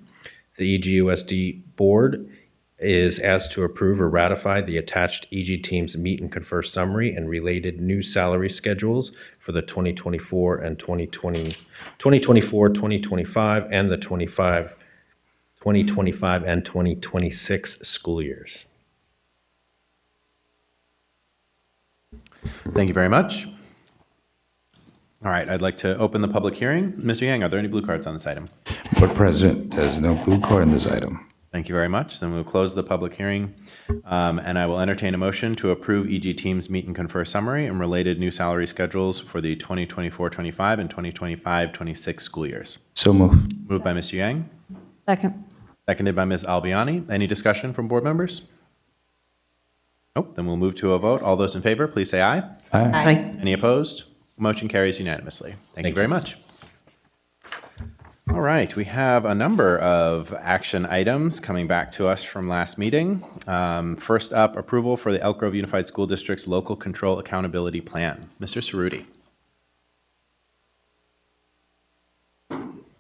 The EGUSD board is asked to approve or ratify the attached EGTEAMS meet and confer summary and related new salary schedules for the 2024 and 2025 and the 2025 and 2026 school years. Thank you very much. All right, I'd like to open the public hearing. Mr. Yang, are there any blue cards on this item? Board President, there's no blue card in this item. Thank you very much. Then we'll close the public hearing, and I will entertain a motion to approve EGTEAMS meet and confer summary and related new salary schedules for the 2024-25 and 2025-26 school years. So moved. Moved by Mr. Yang. Second. Seconded by Ms. Albiani. Any discussion from board members? Nope. Then we'll move to a vote. All those in favor, please say aye. Aye. Aye. Any opposed? Motion carries unanimously. Thank you very much. All right, we have a number of action items coming back to us from last meeting. First up, approval for the Elk Grove Unified School District's Local Control Accountability Plan. Mr. Cerruti.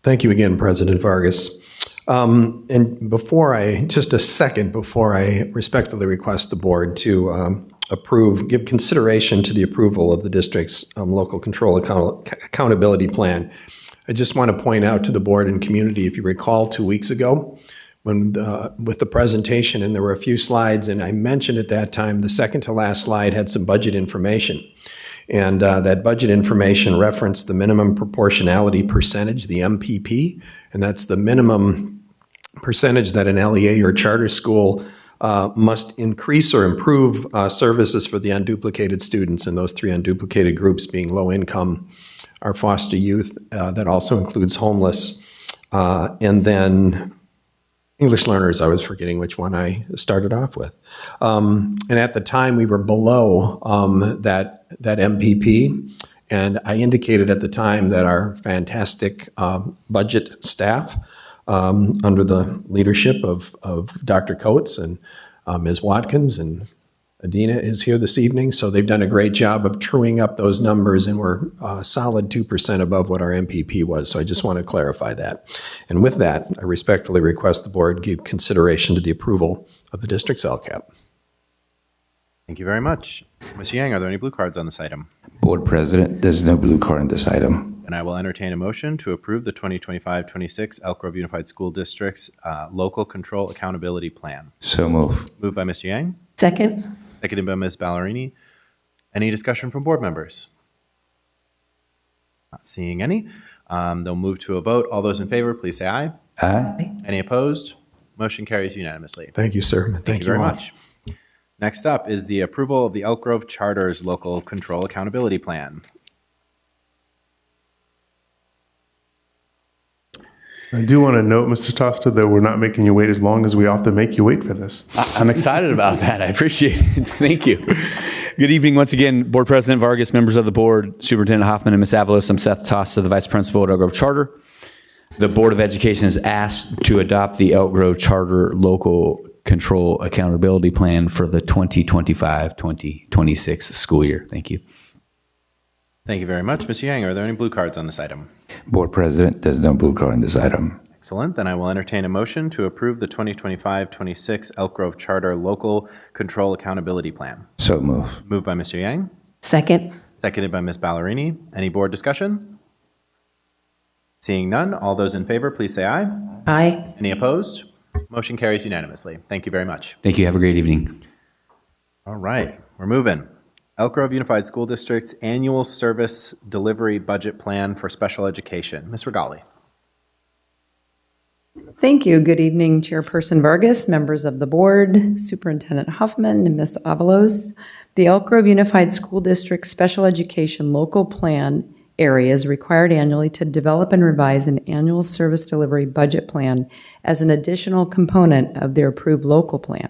Thank you again, President Vargas. And just a second before I respectfully request the board to give consideration to the approval of the district's local control accountability plan, I just want to point out to the board and community, if you recall 2 weeks ago, with the presentation, and there were a few slides, and I mentioned at that time the second to last slide had some budget information. And that budget information referenced the minimum proportionality percentage, the MPP, and that's the minimum percentage that an LEA or charter school must increase or improve services for the unduplicated students, and those three unduplicated groups being low income, our foster youth, that also includes homeless, and then English learners. I was forgetting which one I started off with. And at the time, we were below that MPP, and I indicated at the time that our fantastic budget staff, under the leadership of Dr. Coates and Ms. Watkins and Adina is here this evening, so they've done a great job of truing up those numbers, and we're a solid 2% above what our MPP was. So I just want to clarify that. And with that, I respectfully request the board give consideration to the approval of the district's LCAP. Thank you very much. Ms. Yang, are there any blue cards on this item? Board President, there's no blue card on this item. And I will entertain a motion to approve the 2025-26 Elk Grove Unified School District's Local Control Accountability Plan. So move. Moved by Mr. Yang. Second. Seconded by Ms. Ballerini. Any discussion from board members? Not seeing any. They'll move to a vote. All those in favor, please say aye. Aye. Any opposed? Motion carries unanimously. Thank you, sir. Thank you very all. much. Next up is the approval of the Elk Grove Charter's Local Control Accountability Plan. I do want to note, Mr. Tosta, that we're not making you wait as long as we often make you wait for this. I'm excited about that. I appreciate it. Thank you. Good evening once again, Board President Vargas, members of the board, Superintendent Hoffman, and Ms. Avalos. I'm Seth Tosta, the Vice Principal at Elk Grove Charter. The Board of Education is asked to adopt the Elk Grove Charter Local Control Accountability Plan for the 2025-2026 school year. Thank you. Thank you very much. Ms. Yang, are there any blue cards on this item? Board President, there's no blue card on this item. Excellent. Then I will entertain a motion to approve the 2025-26 Elk Grove Charter Local Control Accountability Plan. So move. Moved by Mr. Yang. Second. Seconded by Ms. Ballerini. Any board discussion? Seeing none, all those in favor, please say aye. Aye. Any opposed? Motion carries unanimously. Thank you very much. Thank you. Have a great evening. All right, we're moving. Elk Grove Unified School District's Annual Service Delivery Budget Plan for Special Education. Ms. Regali. Thank you. Good evening, Chairperson Vargas, members of the board, Superintendent Huffman, and Ms. Avalos. The Elk Grove Unified School District Special Education Local Plan area is required annually to develop and revise an annual service delivery budget plan as an additional component of their approved local plan.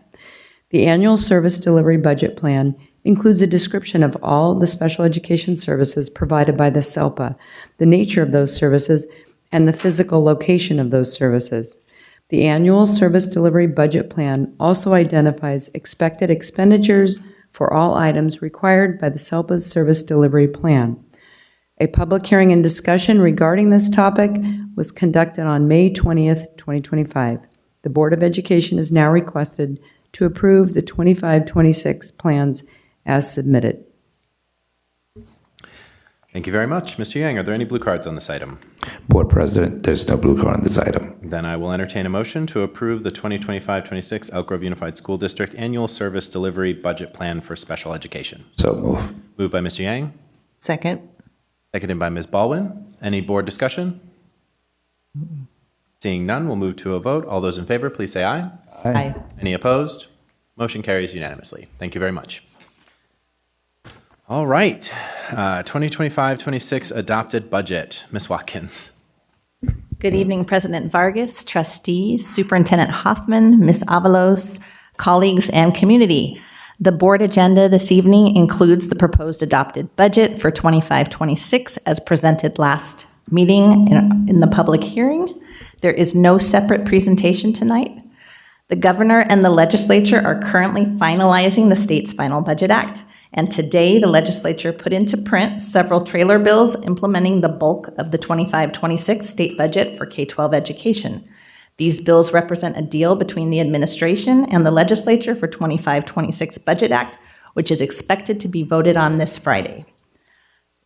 The annual service delivery budget plan includes a description of all the special education services provided by the SELPA, the nature of those services, and the physical location of those services. The annual service delivery budget plan also identifies expected expenditures for all items required by the SELPA's service delivery plan. A public hearing and discussion regarding this topic was conducted on May 20th, 2025. The Board of Education is now requested to approve the 25-26 plans as submitted. Thank you very much. Mr. Yang, are there any blue cards on this item? Board President, there's no blue card on this item. Then I will entertain a motion to approve the 2025-26 Elk Grove Unified School District Annual Service Delivery Budget Plan for Special Education. So move. Moved by Mr. Yang. Second. Seconded by Ms. Baldwin. Any board discussion? Seeing none, we'll move to a vote. All those in favor, please say aye. Aye. Any opposed? Motion carries unanimously. Thank you very much. All right, 2025-26 adopted budget. Ms. Watkins. Good evening, President Vargas, trustees, Superintendent Hoffman, Ms. Avalos, colleagues, and community. The board agenda this evening includes the proposed adopted budget for 25-26 as presented last meeting in the public hearing. There is no separate presentation tonight. The governor and the legislature are currently finalizing the state's final budget act. And today, the legislature put into print several trailer bills implementing the bulk of the 25-26 state budget for K-12 education. These bills represent a deal between the administration and the legislature for 25-26 Budget Act, which is expected to be voted on this Friday.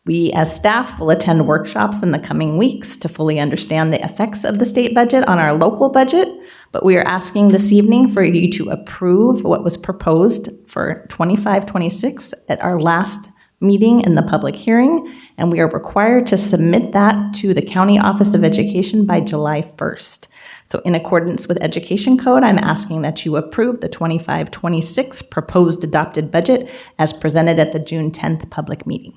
We, as staff, will attend workshops in the coming weeks to fully understand the effects of the state budget on our local budget, but we are asking this evening for you to approve what was proposed for 25-26 at our last meeting in the public hearing, and we are required to submit that to the County Office of Education by July 1st. So in accordance with Education Code, I'm asking that you approve the 25-26 proposed adopted budget as presented at the June 10th public meeting.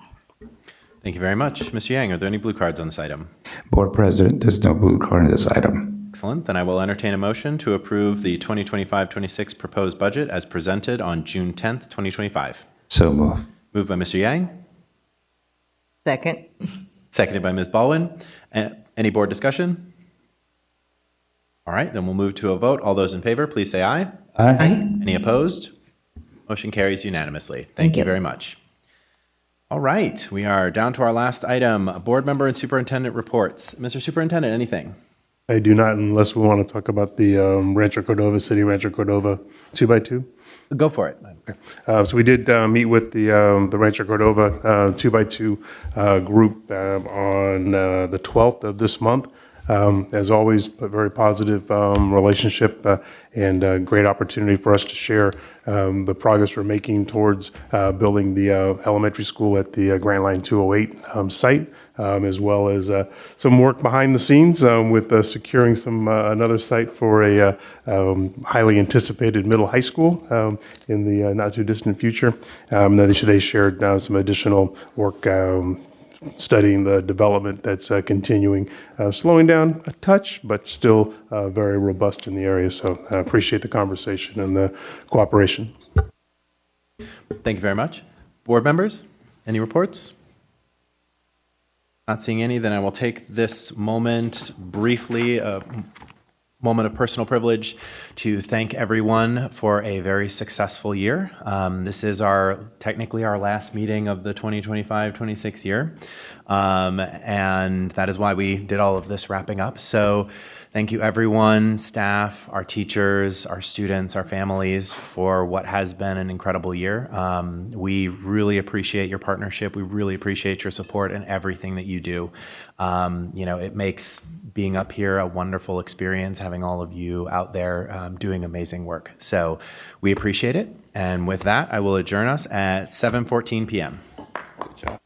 Thank you very much. Mr. Yang, are there any blue cards on this item? Board President, there's no blue card on this item. Excellent. Then I will entertain a motion to approve the 2025-26 proposed budget as presented on June 10th, 2025. So move. Moved by Mr. Yang. Second. Seconded by Ms. Baldwin. Any board discussion? All right, then we'll move to a vote. All those in favor, please say aye. Aye. Any opposed? Motion carries unanimously. Thank you very much. All right, we are down to our last item, board member and superintendent reports. Mr. Superintendent, anything? I do not, unless we want to talk about the Rancho Cordova 2x2. Go for it. So we did meet with the Rancho Cordova 2x2 group on the 12th of this month. As always, a very positive relationship and a great opportunity for us to share the progress we're making towards building the elementary school at the Grant Line 208 site, as well as some work behind the scenes with securing another site for a highly anticipated middle high school in the not too distant future. They shared some additional work studying the development that's continuing, slowing down a touch, but still very robust in the area. So I appreciate the conversation and the cooperation. Thank you very much. Board members, any reports? Not seeing any, then I will take this moment briefly, a moment of personal privilege, to thank everyone for a very successful year. This is technically our last meeting of the 2025-26 year, and that is why we did all of this wrapping up. So thank you everyone, staff, our teachers, our students, our families, for what has been an incredible year. We really appreciate your partnership. We really appreciate your support and everything that you do. It makes being up here a wonderful experience, having all of you out there doing amazing work. So we appreciate it. And with that, I will adjourn us at 7:14 p.m. Good job.